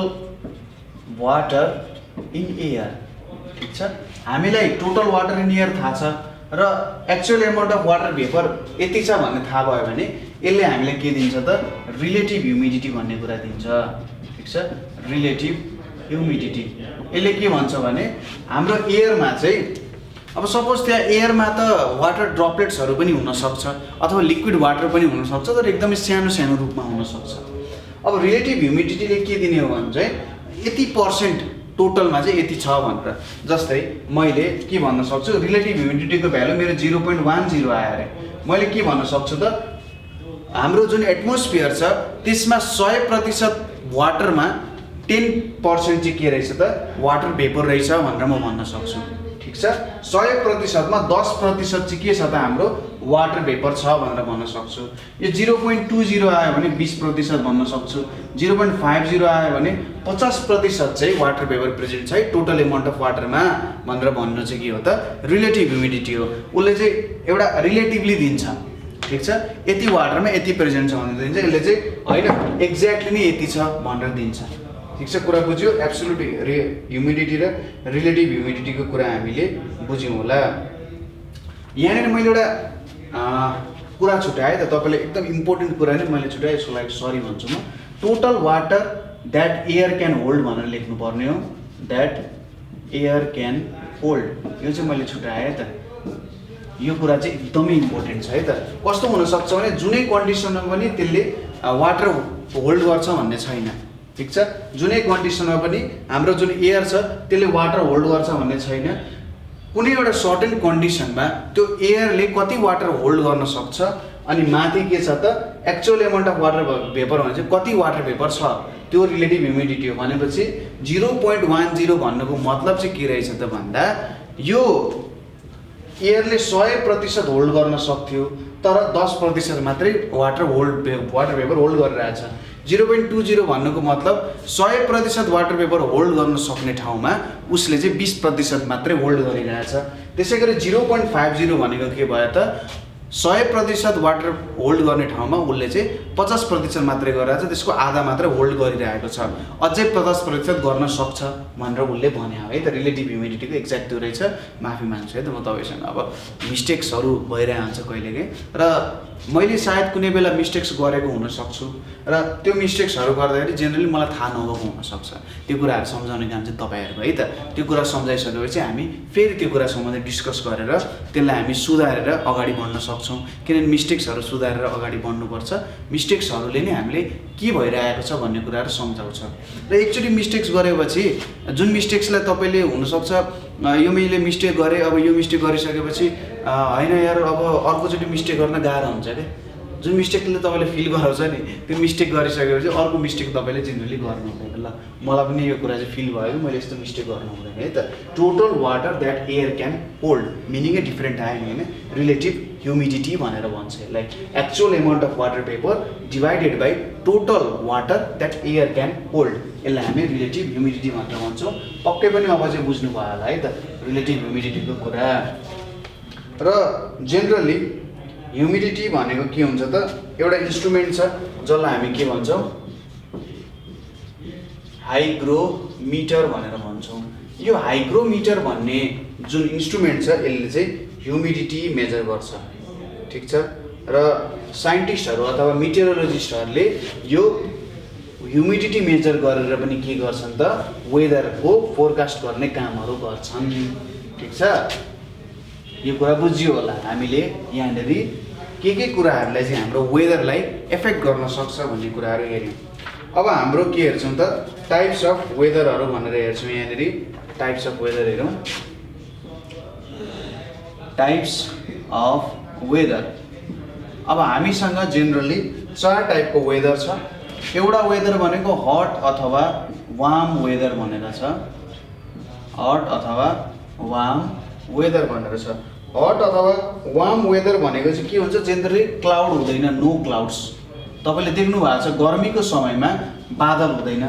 water in air. ठिक छ, हामीलाई टोटल वाटर इन एयर थाहा छ र actual amount of water vapour यति छ भन्ने थाहा भयो भने यसले हामीलाई के दिन्छ त रिलेटिभ ह्युमिडिटी भन्ने कुरा दिन्छ। ठिक छ, रिलेटिभ ह्युमिडिटी यसले के भन्छ भने हाम्रो एयरमा चाहिँ अब सपोज त्यहाँ एयरमा त वाटर ड्रपलेट्सहरू पनि हुनसक्छ अथवा लिक्विड वाटर पनि हुनसक्छ, तर एकदमै सानो सानो रूपमा हुनसक्छ। अब रिलेटिभ ह्युमिडिटीले के दिने हो भने चाहिँ यति पर्सेन्ट टोटलमा चाहिँ यति छ भनेर। जस्तै मैले के भन्न सक्छु रिलेटिभ ह्युमिडिटीको भ्यालु मेरो 0.10 आयो अरे, मैले के भन्न सक्छु त हाम्रो जुन एटमोस्फियर छ त्यसमा 100% वाटरमा 10% चाहिँ के रहेछ त वाटर भेपर रहेछ भनेर म भन्न सक्छु। ठिक छ, 100% मा 10% चाहिँ के छ त हाम्रो वाटर भेपर छ भनेर भन्न सक्छु। यो 0.20 आयो भने 20% भन्न सक्छु, 0.50 आयो भने 50% चाहिँ वाटर भेपर प्रेजेन्ट छ है टोटल एमाउन्ट अफ वाटरमा भनेर भन्नु चाहिँ के हो त रिलेटिभ ह्युमिडिटी हो। उसले चाहिँ एउटा रिलेटिभली दिन्छ। ठिक छ, यति वाटरमा यति प्रेजेन्ट छ भनेर दिन्छ, यसले चाहिँ होइन एक्ज्याक्टली नै यति छ भनेर दिन्छ। ठिक छ, कुरा बुझ्यो। एब्सोल्युट ह्युमिडिटी र रिलेटिभ ह्युमिडिटीको कुरा हामीले बुझ्यौँ होला। यहाँनिर मैले एउटा कुरा छुट्याएँ त, तपाईँले एकदम इम्पोर्टेन्ट कुरा नै मैले छुट्याएँ, यसको लागि सरी भन्छु म। Total water that air can hold भनेर लेख्नुपर्ने हो, द्याट एयर क्यान होल्ड, यो चाहिँ मैले छुट्याएँ त। यो कुरा चाहिँ एकदमै इम्पोर्टेन्ट छ है त। कस्तो हुनसक्छ भने जुनै कन्डिसनमा पनि त्यसले वाटर होल्ड गर्छ भन्ने छैन। ठिक छ, जुनै कन्डिसनमा पनि हाम्रो जुन एयर छ त्यसले वाटर होल्ड गर्छ भन्ने छैन। कुनै एउटा सर्टेन कन्डिसनमा त्यो एयरले कति वाटर होल्ड गर्न सक्छ अनि माथि के छ त actual amount of water vapour भने चाहिँ कति वाटर भेपर छ त्यो रिलेटिभ ह्युमिडिटी हो। भनेपछि 0.10 भन्नुको मतलब चाहिँ के रहेछ त भन्दा यो एयरले 100% होल्ड गर्न सक्थ्यो तर 10% मात्रै वाटर भेपर होल्ड गरिरहेछ। 0.20 भन्नुको मतलब 100% वाटर भेपर होल्ड गर्न सक्ने ठाउँमा उसले चाहिँ 20% मात्रै होल्ड गरिरहेछ। त्यसै गरी 0.50 भनेको के भयो त 100% वाटर होल्ड गर्ने ठाउँमा उसले चाहिँ 50% मात्रै गरिरहेछ, त्यसको आधा मात्रै होल्ड गरिरहेको छ, अझै 50% गर्न सक्छ भनेर उसले भने है त। रिलेटिभ ह्युमिडिटीको एक्ज्याक्ट त्यो रहेछ। माफी माग्छु है त म तपाईँसँग, अब मिस्टेक्सहरू भइरहेको हुन्छ कहिलेकाहीँ र मैले सायद कुनै बेला मिस्टेक्स गरेको हुनसक्छु र त्यो मिस्टेक्सहरू गर्दाखेरि जेनरली मलाई थाहा नभएको हुनसक्छ। त्यो कुराहरू सम्झाउने काम चाहिँ तपाईँहरूको है त। त्यो कुरा सम्झाइसकेपछि हामी फेरि त्यो कुरा सम्बन्धी डिस्कस गरेर त्यसलाई हामी सुधारेर अगाडि बढ्न सक्छौँ, किनभने मिस्टेक्सहरू सुधारेर अगाडि बढ्नुपर्छ। मिस्टेक्सहरूले नै हामीले के भइरहेको छ भन्ने कुराहरू सम्झाउँछ र एकचोटि मिस्टेक्स गरेपछि जुन मिस्टेक्सलाई तपाईँले हुनसक्छ यो मैले मिस्टेक गरेँ, अब यो मिस्टेक गरिसकेपछि होइन यार अब अर्कोचोटि मिस्टेक गर्न गाह्रो हुन्छ क्या। जुन मिस्टेकले तपाईँले फिल गराउँछ नि त्यो मिस्टेक गरिसकेपछि अर्को मिस्टेक तपाईँले जेनरली गर्नु हुँदैन। ल मलाई पनि यो कुरा चाहिँ फिल भयो कि मैले यस्तो मिस्टेक गर्नु हुँदैन है त। Total water that air can hold मिनिङै डिफ्रेन्ट आयो नि होइन, रिलेटिभ ह्युमिडिटी भनेर भन्छ यसलाई। Actual amount of water vapour divided by total water that air can hold, यसलाई हामी रिलेटिभ ह्युमिडिटी भनेर भन्छौँ। पक्कै पनि अब चाहिँ बुझ्नु भयो होला है त रिलेटिभ ह्युमिडिटीको कुरा। र जेनरली ह्युमिडिटी भनेको के हुन्छ त एउटा इन्स्ट्रुमेन्ट छ जसलाई हामी के भन्छौँ हाइग्रोमिटर भनेर भन्छौँ। यो हाइग्रोमिटर भन्ने जुन इन्स्ट्रुमेन्ट छ यसले चाहिँ ह्युमिडिटी मेजर गर्छ। ठिक छ, र साइन्टिस्टहरू अथवा मिटेरोलोजिस्टहरूले यो ह्युमिडिटी मेजर गरेर पनि के गर्छन् त वेदरको फोरकास्ट गर्ने कामहरू गर्छन्। ठिक छ, यो कुरा बुझियो होला। हामीले यहाँनिर के कुराहरूलाई चाहिँ हाम्रो वेदरलाई एफेक्ट गर्न सक्छ भन्ने कुराहरू हेऱ्यौँ। अब हाम्रो के हेर्छौँ त टाइप्स अफ वेदरहरू भनेर हेर्छौँ। यहाँनिर टाइप्स अफ वेदर हेरौँ। टाइप्स अफ वेदर, अब हामीसँग जेनरली 4 टाइपको वेदर छ। एउटा वेदर भनेको हट अथवा वार्म वेदर भनेर छ, हट अथवा वार्म वेदर भनेर छ। हट अथवा वार्म वेदर भनेको चाहिँ के हुन्छ जेनरली क्लाउड हुँदैन, नो क्लाउड्स। तपाईँले देख्नु भएको छ गर्मीको समयमा बादल हुँदैन।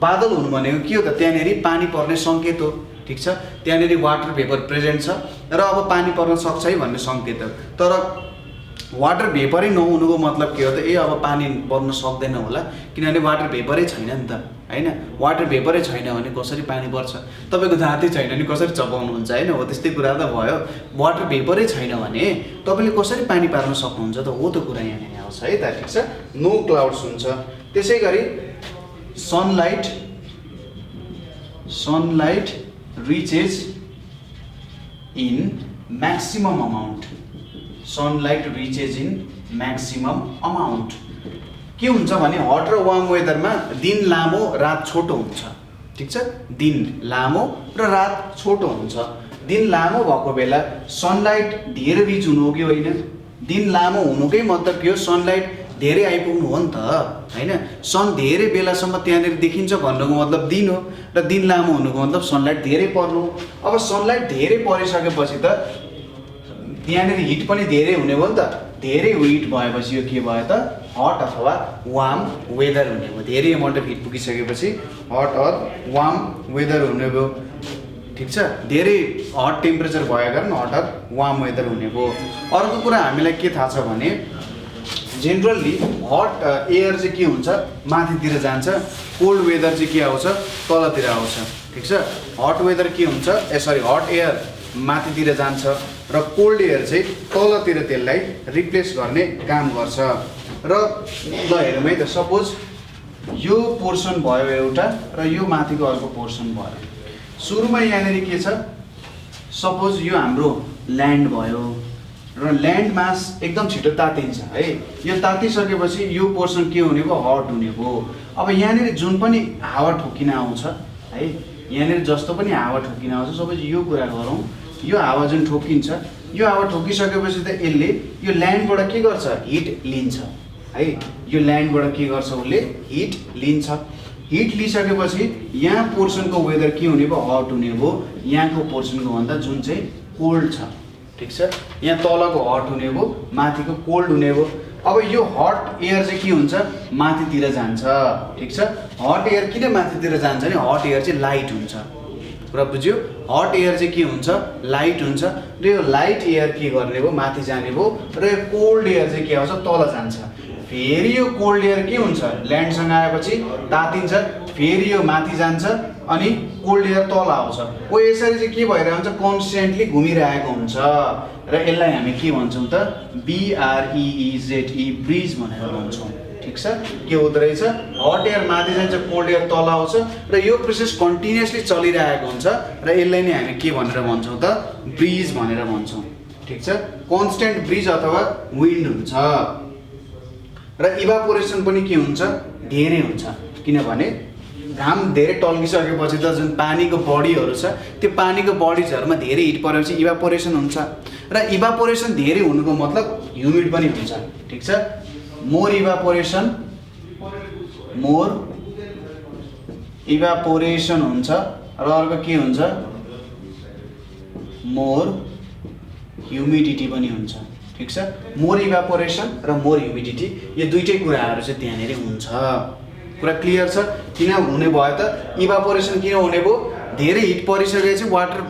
बादल हुनु भनेको के हो त त्यहाँनिर पानी पर्ने सङ्केत हो। ठिक छ, त्यहाँनिर वाटर भेपर प्रेजेन्ट छ र अब पानी पर्न सक्छ है भन्ने सङ्केत हो। तर वाटर भेपरै नहुनुको मतलब के हो त अब पानी पर्न सक्दैन होला किनभने वाटर भेपरै छैन नि त होइन। वाटर भेपरै छैन भने कसरी पानी पर्छ? तपाईँको दाँतै छैन भने कसरी चपाउनुहुन्छ होइन? हो त्यस्तै कुरा त भयो। वाटर भेपरै छैन भने तपाईँले कसरी पानी पार्न सक्नुहुन्छ त? हो त्यो कुरा यहाँनिर आउँछ है त। ठिक छ, नो क्लाउड्स हुन्छ। त्यसै गरी sunlight reaches in maximum amount. Sunlight reaches in maximum amount के हुन्छ भने हट र वार्म वेदरमा दिन लामो रात छोटो हुन्छ। ठिक छ, दिन लामो र रात छोटो हुन्छ। दिन लामो भएको बेला सनलाइट धेरै रिच हुनु हो कि होइन? दिन लामो हुनुकै मतलब के हो? सनलाइट धेरै आइपुग्नु हो नि त हैन। सन धेरै बेलासम्म त्यहाँनिर देखिन्छ भन्नुको मतलब दिन हो र दिन लामो हुनुको मतलब सनलाइट धेरै पर्नु हो। अब सनलाइट धेरै परिसकेपछि त त्यहाँनिर हिट पनि धेरै हुने भयो नि त। धेरै हिट भएपछि यो के भयो त हट अथवा वार्म वेदर हुने भयो। धेरै एमाउन्ट अफ हिट पुगिसकेपछि हट अर वार्म वेदर हुने भयो, ठिक छ। धेरै हट टेम्परेचर भएको कारण हट अर वार्म वेदर हुने भयो। अर्को कुरा हामीलाई के थाहा छ भने जेनरली हट एयर चाहिँ के हुन्छ माथितिर जान्छ, कोल्ड वेदर चाहिँ के आउँछ तलतिर आउँछ, ठिक छ। हट वेदर के हुन्छ हट एयर माथितिर जान्छ र कोल्ड एयर चाहिँ तलतिर त्यसलाई रिप्लेस गर्ने काम गर्छ। र ल हेरौँ है त, सपोज यो पोर्सन भयो एउटा र यो माथिको अर्को पोर्सन भयो। सुरुमा यहाँनिर के छ, सपोज यो हाम्रो ल्यान्ड भयो र ल्यान्ड मास एकदम छिटो तातिन्छ है। यो तातिसकेपछि यो पोर्सन के हुने भयो हट हुने भयो। अब यहाँनिर जुन पनि हावा ठोकिन आउँछ है, यहाँनिर जस्तो पनि हावा ठोकिन आउँछ, सपोज यो कुरा गरौँ, यो हावा जुन ठोकिन्छ, यो हावा ठोकिसकेपछि त यसले यो ल्यान्डबाट के गर्छ हिट लिन्छ है। यो ल्यान्डबाट के गर्छ उसले हिट लिन्छ। हिट लिइसकेपछि यहाँ पोर्सनको वेदर के हुने भयो हट हुने भयो, यहाँको पोर्सनको भन्दा जुन चाहिँ कोल्ड छ, ठिक छ। यहाँ तलको हट हुने भयो, माथिको कोल्ड हुने भयो। अब यो हट एयर चाहिँ के हुन्छ माथितिर जान्छ, ठिक छ। हट एयर किन माथितिर जान्छ भने हट एयर चाहिँ लाइट हुन्छ, कुरा बुझ्यो। हट एयर चाहिँ के हुन्छ लाइट हुन्छ र यो लाइट एयर के गर्ने भयो माथि जाने भयो र यो कोल्ड एयर चाहिँ के आउँछ तल जान्छ। फेरि यो कोल्ड एयर के हुन्छ ल्यान्डसँग आएपछि तातिन्छ, फेरि यो माथि जान्छ अनि कोल्ड एयर तल आउँछ। हो यसरी चाहिँ के भइरहेको हुन्छ कन्स्टेन्टली घुमिरहेको हुन्छ र यसलाई हामी के भन्छौँ त BREEZE ब्रिज भनेर भन्छौँ, ठिक छ। के हुँदो रहेछ हट एयर माथि जान्छ, कोल्ड एयर तल आउँछ र यो प्रोसेस कन्टिन्युअसली चलिरहेको हुन्छ र यसलाई नै हामी के भनेर भन्छौँ त ब्रिज भनेर भन्छौँ, ठिक छ। कन्स्टेन्ट ब्रिज अथवा विन्ड हुन्छ। र इभापोरेसन पनि के हुन्छ धेरै हुन्छ, किनभने घाम धेरै टल्किसकेपछि त जुन पानीको बडीहरू छ त्यो पानीको बडीजहरूमा धेरै हिट परेपछि इभापोरेसन हुन्छ र इभापोरेसन धेरै हुनुको मतलब ह्युमिड पनि हुन्छ, ठिक छ। मोर इभापोरेसन हुन्छ र अर्को के हुन्छ मोर ह्युमिडिटी पनि हुन्छ, ठिक छ। मोर इभापोरेसन र मोर ह्युमिडिटी यो दुईटै कुराहरू चाहिँ त्यहाँनिर हुन्छ। कुरा क्लियर छ। किन हुने भयो त इभापोरेसन किन हुने भयो धेरै हिट परिसकेपछि वाटर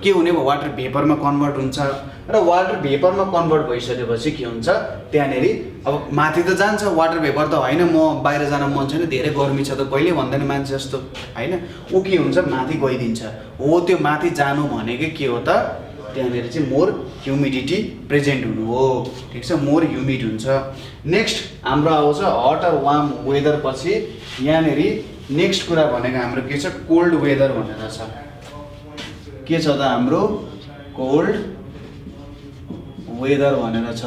के हुने भयो वाटर भेपरमा कन्भर्ट हुन्छ र वाटर भेपरमा कन्भर्ट भइसकेपछि के हुन्छ त्यहाँनिर अब माथि त जान्छ वाटर भेपर त होइन, म बाहिर जान मन छैन धेरै गर्मी छ त कहिले भन्दैन मान्छे जस्तो होइन, ऊ के हुन्छ माथि गइदिन्छ। हो त्यो माथि जानु भनेको के हो त त्यहाँनिर चाहिँ मोर ह्युमिडिटी प्रेजेन्ट हुनु हो, ठिक छ। मोर ह्युमिड हुन्छ। नेक्स्ट हाम्रो आउँछ हट अर वार्म वेदर पछि यहाँनिर नेक्स्ट कुरा भनेको हाम्रो के छ कोल्ड वेदर भनेर छ। के छ त हाम्रो कोल्ड वेदर भनेर छ।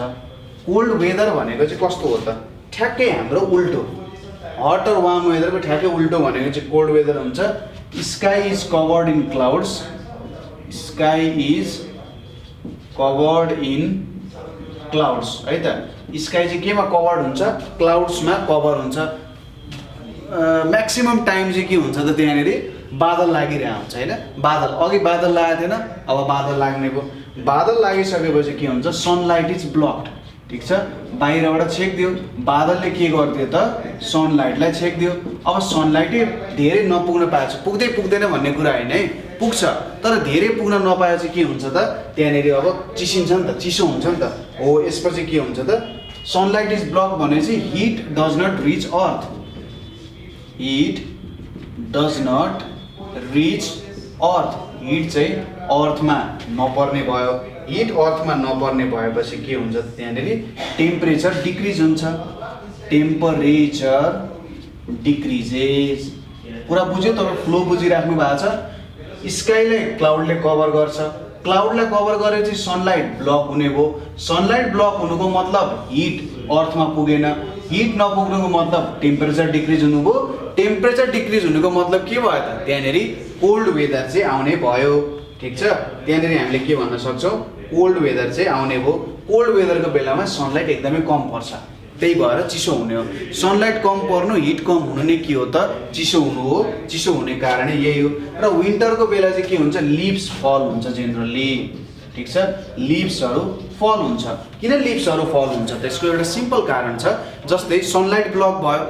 कोल्ड वेदर भनेको चाहिँ कस्तो हो त ठ्याक्कै हाम्रो उल्टो। हट अर वार्म वेदरको ठ्याक्कै उल्टो भनेको चाहिँ कोल्ड वेदर हुन्छ। Sky is covered in clouds, sky is covered in clouds है त। स्काई चाहिँ केमा कभर्ड हुन्छ क्लाउड्समा कभर हुन्छ। म्याक्सिमम टाइम चाहिँ के हुन्छ त त्यहाँनिर बादल लागिरहेको हुन्छ होइन। बादल अघि बादल लागेको थिएन, अब बादल लाग्ने भयो। बादल लागिसकेपछि के हुन्छ सनलाइट इज ब्लक्ड, ठिक छ। बाहिरबाट छेकिदियो, बादलले के गरिदियो त सनलाइटलाई छेकिदियो। अब सनलाइटै धेरै नपुग्न पाएछ, पुग्दै पुग्दैन भन्ने कुरा होइन है, पुग्छ तर धेरै पुग्न नपाए चाहिँ के हुन्छ त त्यहाँनिर अब चिसिन्छ नि त, चिसो हुन्छ नि त। हो यसपछि के हुन्छ त सनलाइट इज ब्लक भनेपछि heat does not reach earth, heat does not reach earth, heat चाहिँ अर्थमा नपर्ने भयो। हिट अर्थमा नपर्ने भएपछि के हुन्छ त्यहाँनिर टेम्परेचर डिक्रिज हुन्छ, टेम्परेचर डिक्रिजेस। कुरा बुझ्यो तपाईँ फ्लो बुझिराख्नु भएको छ। स्काईलाई क्लाउडले कभर गर्छ, क्लाउडलाई कभर गरेपछि सनलाइट ब्लक हुने भयो। सनलाइट ब्लक हुनुको मतलब हिट अर्थमा पुगेन, हिट नपुग्नुको मतलब टेम्परेचर डिक्रिज हुनुभयो। टेम्परेचर डिक्रिज हुनुको मतलब के भयो त त्यहाँनिर कोल्ड वेदर चाहिँ आउने भयो, ठिक छ। त्यहाँनिर हामीले के भन्न सक्छौँ कोल्ड वेदर चाहिँ आउने भयो। कोल्ड वेदरको बेलामा सनलाइट एकदमै कम पर्छ, त्यही भएर चिसो हुने हो। सनलाइट कम पर्नु, हिट कम हुनु नै के हो त चिसो हुनु हो। चिसो हुने कारण यही हो। र विन्टरको बेला चाहिँ के हुन्छ, लिभ्स फल हुन्छ जेनरली, ठिक छ, लिभ्सहरू फल हुन्छ। किन लिभ्सहरू फल हुन्छ त्यसको एउटा सिम्पल कारण छ। जस्तै सनलाइट ब्लक भयो,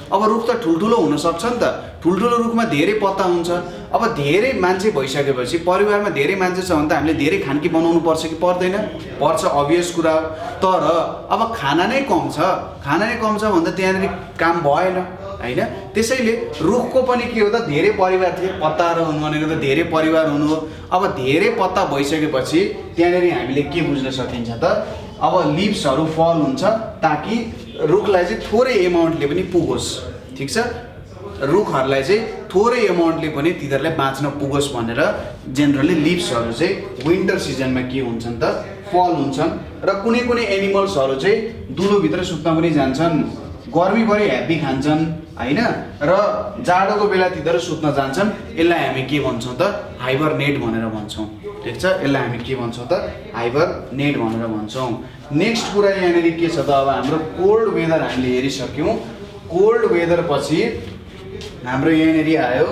अब रुख त ठुल्ठुलो हुनसक्छ नि त, ठुल्ठुलो रुखमा धेरै पत्ता हुन्छ। अब धेरै मान्छे भइसकेपछि, परिवारमा धेरै मान्छे छ भने त हामीले धेरै खानकी बनाउनु पर्छ कि पर्दैन? पर्छ, अभियस कुरा हो। तर अब खाना नै कम छ, खाना नै कम छ भन्दा त्यहाँनिर काम भएन होइन। त्यसैले रुखको पनि के हो त, धेरै परिवार थिए, पत्ताहरू हुनु भनेको त धेरै परिवार हुनु हो। अब धेरै पत्ता भइसकेपछि त्यहाँनिर हामीले के बुझ्न सकिन्छ त, अब लिभ्सहरू फल हुन्छ ताकि रुखलाई चाहिँ थोरै एमाउन्टले पनि पुगोस्, ठिक छ, रुखहरूलाई चाहिँ थोरै एमाउन्टले पनि तिनीहरूलाई बाँच्न पुगोस् भनेर जेनरली लिभ्सहरू चाहिँ विन्टर सिजनमा के हुन्छन् त फल हुन्छन्। र कुनै कुनै एनिमल्सहरू चाहिँ दुलोभित्र सुत्न पनि जान्छन्, गर्मीभरि ह्याप्पी खान्छन् होइन, र जाडोको बेला तिनीहरू सुत्न जान्छन्। यसलाई हामी के भन्छौँ त, हाइबरनेट भनेर भन्छौँ, ठिक छ, यसलाई हामी के भन्छौँ त, हाइबरनेट भनेर भन्छौँ। नेक्स्ट कुरा यहाँनिर के छ त, अब हाम्रो कोल्ड वेदर हामीले हेरिसक्यौँ। कोल्ड वेदर पछि हाम्रो यहाँनिर आयो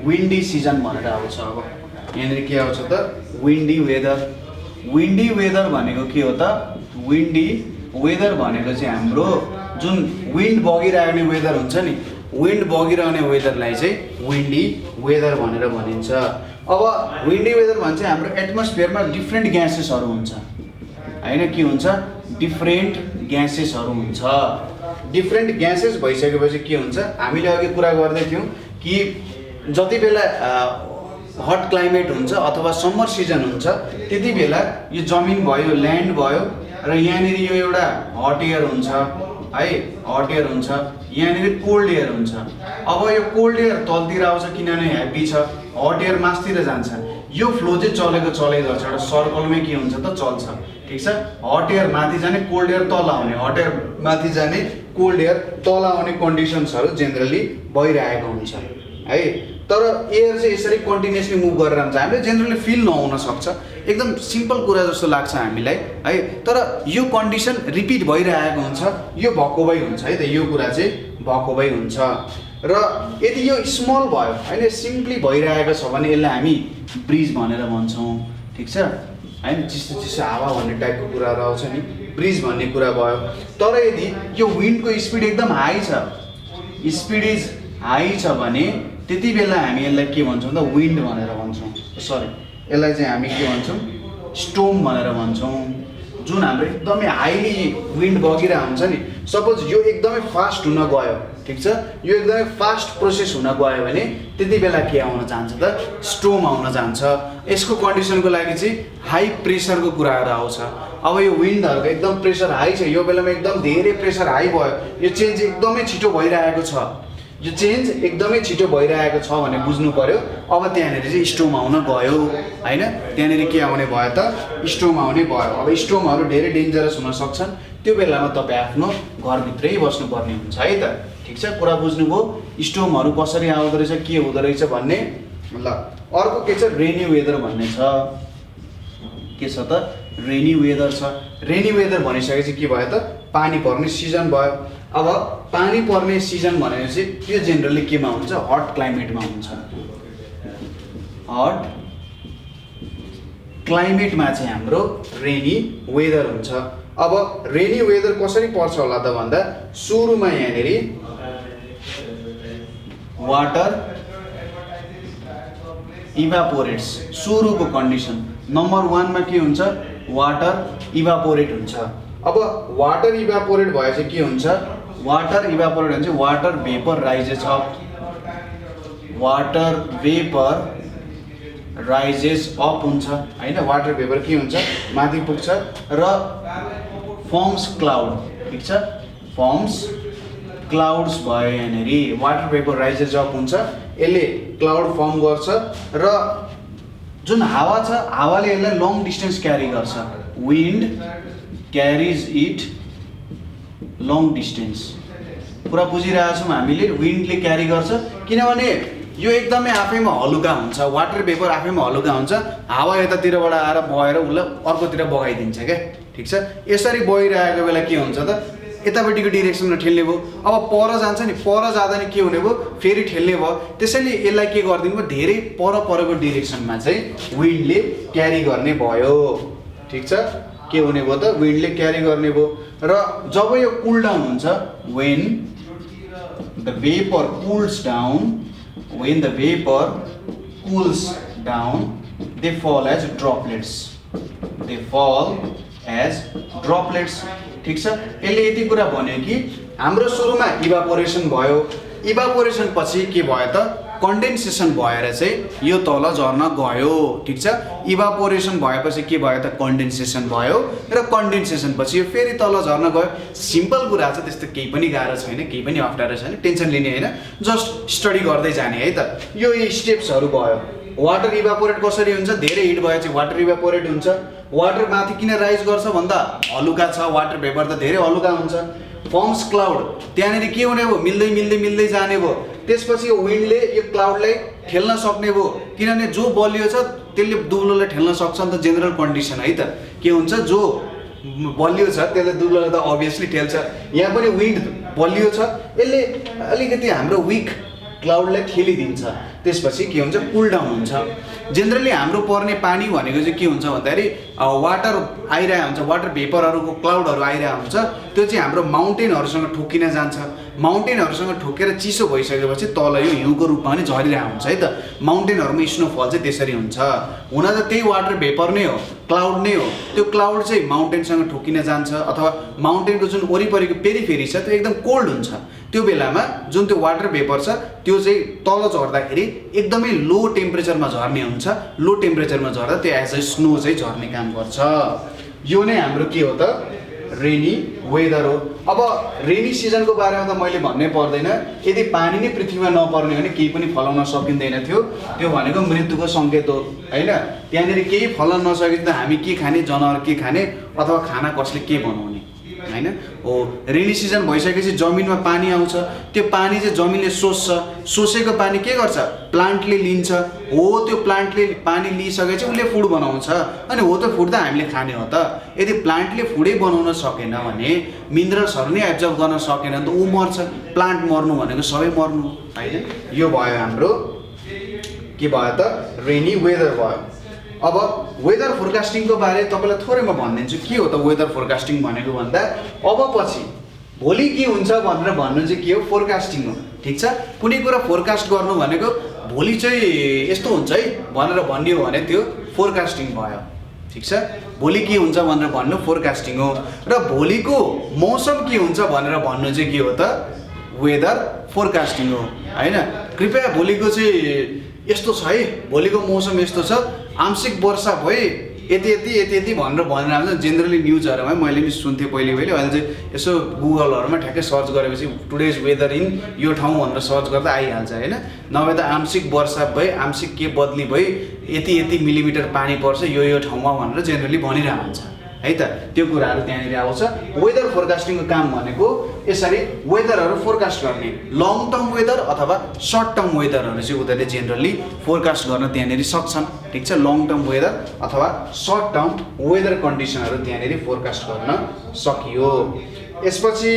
विन्डी सिजन भनेर आउँछ। अब यहाँनिर के आउँछ त, विन्डी वेदर। विन्डी वेदर भनेको के हो त, विन्डी वेदर भनेको चाहिँ हाम्रो जुन विन्ड बगिरहने वेदर हुन्छ नि, विन्ड बगिरहने वेदरलाई चाहिँ विन्डी वेदर भनेर भनिन्छ। अब विन्डी वेदर भन्छ हाम्रो एटमोस्फियरमा डिफ्रेन्ट ग्यासेसहरू हुन्छ होइन, के हुन्छ, डिफ्रेन्ट ग्यासेसहरू हुन्छ। डिफ्रेन्ट ग्यासेस भइसकेपछि के हुन्छ, हामीले अघि कुरा गर्दै थियौँ कि जति बेला हट क्लाइमेट हुन्छ अथवा समर सिजन हुन्छ त्यति बेला यो जमिन भयो, ल्यान्ड भयो, र यहाँनिर यो एउटा हट एयर हुन्छ है, हट एयर हुन्छ, यहाँनिर कोल्ड एयर हुन्छ। अब यो कोल्ड एयर तलतिर आउँछ किनभने ह्याप्पी छ, हट एयर मासतिर जान्छ। यो फ्लो चाहिँ चलेको चलै गर्छ, एउटा सर्कलमै के हुन्छ त चल्छ, ठिक छ। हट एयर माथि जाने, कोल्ड एयर तल आउने, हट एयर माथि जाने, कोल्ड एयर तल आउने कन्डिसन्सहरू जेनरली भइरहेको हुन्छ है। तर एयर चाहिँ यसरी कन्टिन्युसली मुभ गरेर जान्छ, हामीले जेनरली फिल नहुन सक्छ, एकदम सिम्पल कुरा जस्तो लाग्छ हामीलाई है। तर यो कन्डिसन रिपिट भइरहेको हुन्छ, यो भएकोबै हुन्छ है त, यो कुरा चाहिँ भएकोबै हुन्छ। र यदि यो स्मल भयो होइन, सिम्पली भइरहेको छ भने यसलाई हामी ब्रिज भनेर भन्छौँ, ठिक छ होइन, चिसो चिसो हावा भन्ने टाइपको कुराहरू आउँछ नि, ब्रिज भन्ने कुरा भयो। तर यदि यो विन्डको स्पिड एकदम हाई छ, स्पिड इज हाई छ भने त्यति बेला हामी यसलाई के भन्छौँ त, विन्ड भनेर भन्छौँ, सरी यसलाई चाहिँ हामी के भन्छौँ, स्टोम भनेर भन्छौँ। जुन हाम्रो एकदमै हाइली विन्ड बगिरहेको हुन्छ नि, सपोज यो एकदमै फास्ट हुन गयो, ठिक छ, यो एकदमै फास्ट प्रोसेस हुन गयो भने त्यति बेला के आउन जान्छ त, स्टोम आउन जान्छ। यसको कन्डिसनको लागि चाहिँ हाई प्रेसरको कुराहरू आउँछ। अब यो विन्डहरूको एकदम प्रेसर हाई छ, यो बेलामा एकदम धेरै प्रेसर हाई भयो, यो चेन्ज एकदमै छिटो भइरहेको छ, यो चेन्ज एकदमै छिटो भइरहेको छ भने बुझ्नु पर्यो अब त्यहाँनिर चाहिँ स्टोम आउन गयो हैन। त्यहाँनिर के आउने भयो त, स्टोम आउने भयो। अब स्टोमहरू धेरै डेन्जरस हुन सक्छन्, त्यो बेलामा तपाईँ आफ्नो घरभित्रै बस्नुपर्ने हुन्छ है त। ठिक छ, कुरा बुझ्नुभयो स्टोमहरू कसरी आउँदो रहेछ, के हुँदो रहेछ भन्ने। ल अर्को के छ, रेनी वेदर भन्ने छ। के छ त, रेनी वेदर छ। रेनी वेदर भनिसकेपछि के भयो त, पानी पर्ने सिजन भयो। अब पानी पर्ने सिजन भनेपछि त्यो जेनरली केमा हुन्छ, हट क्लाइमेटमा हुन्छ। हट क्लाइमेटमा चाहिँ हाम्रो रेनी वेदर हुन्छ। अब रेनी वेदर कसरी पर्छ होला त भन्दा, सुरुमा यहाँनिर वाटर इभापोरेट्स, सुरुको कन्डिसन नम्बर 1 मा के हुन्छ, वाटर इभापोरेट हुन्छ। अब वाटर इभापोरेट भएपछि के हुन्छ, वाटर इभापोरेट हुन्छ, water vapour rises up, water vapour rises up हुन्छ हैन। वाटर भेपर के हुन्छ, माथि पुग्छ र फर्म्स क्लाउड। ठीक छ, फर्म्स क्लाउड्स भयो यहाँनिर। वाटर भेपर राइजेस अप हुन्छ, यसले क्लाउड फर्म गर्छ र जुन हावा छ, हावाले यसलाई लङ डिस्टेन्स क्यारी गर्छ। Wind क्यारिज it long distance. पुरा बुझिरहेछौँ हामीले, विन्डले क्यारी गर्छ किनभने यो एकदमै आफैमा हलुका हुन्छ। वाटर भेपर आफैमा हलुका हुन्छ, हावा यतातिरबाट आएर बगेर उसलाई अर्कोतिर बगाइदिन्छ क्या। ठिक छ, यसरी बगिरहेको बेला के हुन्छ त, यतापट्टिको डिरेक्सनमा ठेल्ने भयो। अब पर जान्छ नि, पर जाँदा नि के हुने भयो, फेरि ठेल्ने भयो। त्यसैले यसलाई के गरिदिनु भयो, धेरै परको डिरेक्सनमा चाहिँ विन्डले क्यारी गर्ने भयो। ठिक छ, के हुने भयो त, विन्डले क्यारी गर्ने भयो। र जब यो कुल डाउन हुन्छ, when the vapor cools down, they fall as droplets. ठिक छ, यसले यति कुरा भन्यो कि हाम्रो सुरुमा इभापोरेसन भयो, इभापोरेसन पछि के भयो त, कन्डेन्सेसन भएर चाहिँ यो तल झर्न गयो। ठिक छ, इभापोरेसन भएपछि के भयो त, कन्डेन्सेसन भयो, र कन्डेन्सेसन पछि यो फेरि तल झर्न गयो। सिम्पल कुरा छ, त्यस्तो केही पनि गाह्रो छैन, केही पनि अप्ठ्यारो छैन, टेन्सन लिने होइन, जस्ट स्टडी गर्दै जाने है त। यो स्टेप्सहरू भयो। वाटर इभापोरेट कसरी हुन्छ, धेरै हिट भए चाहिँ वाटर इभापोरेट हुन्छ। वाटर माथि किन राइज गर्छ भन्दा हलुका छ, वाटर भेपर त धेरै हलुका हुन्छ। फर्म्स क्लाउड, त्यहाँनिर के हुने भयो, मिल्दै जाने भयो। त्यसपछि यो विन्डले यो क्लाउडलाई ठेल्न सक्ने भयो, किनभने जो बलियो छ त्यसले दुब्लोलाई ठेल्न सक्छ नि त, जेनरल कन्डिसन है त। के हुन्छ, जो बलियो छ त्यसले दुब्लोलाई त अभियसली ठेल्छ। यहाँ पनि विन्ड बलियो छ, यसले अलिकति हाम्रो विक क्लाउडलाई ठेलिदिन्छ। त्यसपछि के हुन्छ, कुल डाउन हुन्छ। जेनरली हाम्रो पर्ने पानी भनेको चाहिँ के हुन्छ भन्दाखेरि वाटर आइरहेको हुन्छ, वाटर भेपरहरूको क्लाउडहरू आइरहेको हुन्छ, त्यो चाहिँ हाम्रो माउन्टेनहरूसँग ठोकिन जान्छ। माउन्टेनहरूसँग ठोकेर चिसो भइसकेपछि तल यो हिउँको रूपमा पनि झरिरहेको हुन्छ है त। माउन्टेनहरूमा स्नोफल चाहिँ त्यसरी हुन्छ। हुन त त्यही वाटर भेपर नै हो, क्लाउड नै हो। त्यो क्लाउड चाहिँ माउन्टेनसँग ठोकिन जान्छ, अथवा माउन्टेनको जुन वरिपरिको पेरिफेरी छ त्यो एकदम कोल्ड हुन्छ। त्यो बेलामा जुन त्यो वाटर भेपर छ त्यो चाहिँ तल झर्दाखेरि एकदमै लो टेम्परेचरमा झर्ने हुन्छ। लो टेम्परेचरमा झर्दा त्यो एज अ स्नो चाहिँ झर्ने काम गर्छ। यो नै हाम्रो के हो त, रेनी वेदर हो। अब रेनी सिजनको बारेमा त मैले भन्नै पर्दैन। यदि पानी नै पृथ्वीमा नपर्ने भने केही पनि फलाउन सकिँदैन थियो। त्यो भनेको मृत्युको सङ्केत हो होइन। त्यहाँनिर केही फलन नसके त हामी के खाने, जनावर के खाने, अथवा खाना कसले के बनाउने होइन हो। रेनी सिजन भइसकेपछि जमिनमा पानी आउँछ, त्यो पानी चाहिँ जमिनले सोच्छ। सोचेको पानी के गर्छ, प्लान्टले लिन्छ। हो, त्यो प्लान्टले पानी लिइसकेपछि उसले फुड बनाउँछ, अनि हो त्यो फुड त हामीले खाने हो त। यदि प्लान्टले फुडै बनाउन सकेन भने, मिनरल्सहरू नै एब्जर्ब गर्न सकेन भने त ऊ मर्छ। प्लान्ट मर्नु भनेको सबै मर्नु होइन। यो भयो हाम्रो के भयो त, रेनी वेदर भयो। अब वेदर फोरकास्टिङको बारे तपाईँलाई थोरै म भनिदिन्छु। के हो त वेदर फोरकास्टिङ भनेको भन्दा, अब पछि भोलि के हुन्छ भनेर भन्नु चाहिँ के हो, फोरकास्टिङ हो। ठिक छ, कुनै कुरा फोरकास्ट गर्नु भनेको भोलि चाहिँ यस्तो हुन्छ है भनेर भन्ने हो भने त्यो फोरकास्टिङ भयो। ठिक छ, भोलि के हुन्छ भनेर भन्नु फोरकास्टिङ हो। र भोलिको मौसम के हुन्छ भनेर भन्नु चाहिँ के हो त, वेदर फोरकास्टिङ हो होइन। कृपया भोलिको चाहिँ यस्तो छ है, भोलिको मौसम यस्तो छ, आंशिक वर्षा भए यति भनेर भनिरहेको छ। जेनरली न्युजहरूमा मैले पनि सुन्थेँ पहिले अहिले चाहिँ यसो गुगलहरूमा ठ्याक्कै सर्च गरेपछि टुडेज वेदर इन यो ठाउँ भनेर सर्च गर्दा आइहाल्छ होइन। नभए त आंशिक वर्षा भए, आंशिक के बदली भए, यति मिलिमिटर पानी पर्छ यो ठाउँमा भनेर जेनरली भनिरहेको हुन्छ है त। त्यो कुराहरू त्यहाँनिर आउँछ। वेदर फोरकास्टिङको काम भनेको यसरी वेदरहरू फोरकास्ट गर्ने, लङ टर्म वेदर अथवा सर्ट टर्म वेदरहरू चाहिँ उनीहरूले जेनरली फोरकास्ट गर्न त्यहाँनिर सक्छन्। ठिक छ, लङ टर्म वेदर अथवा सर्ट टर्म वेदर कन्डिसनहरू त्यहाँनिर फोरकास्ट गर्न सकियो। यसपछि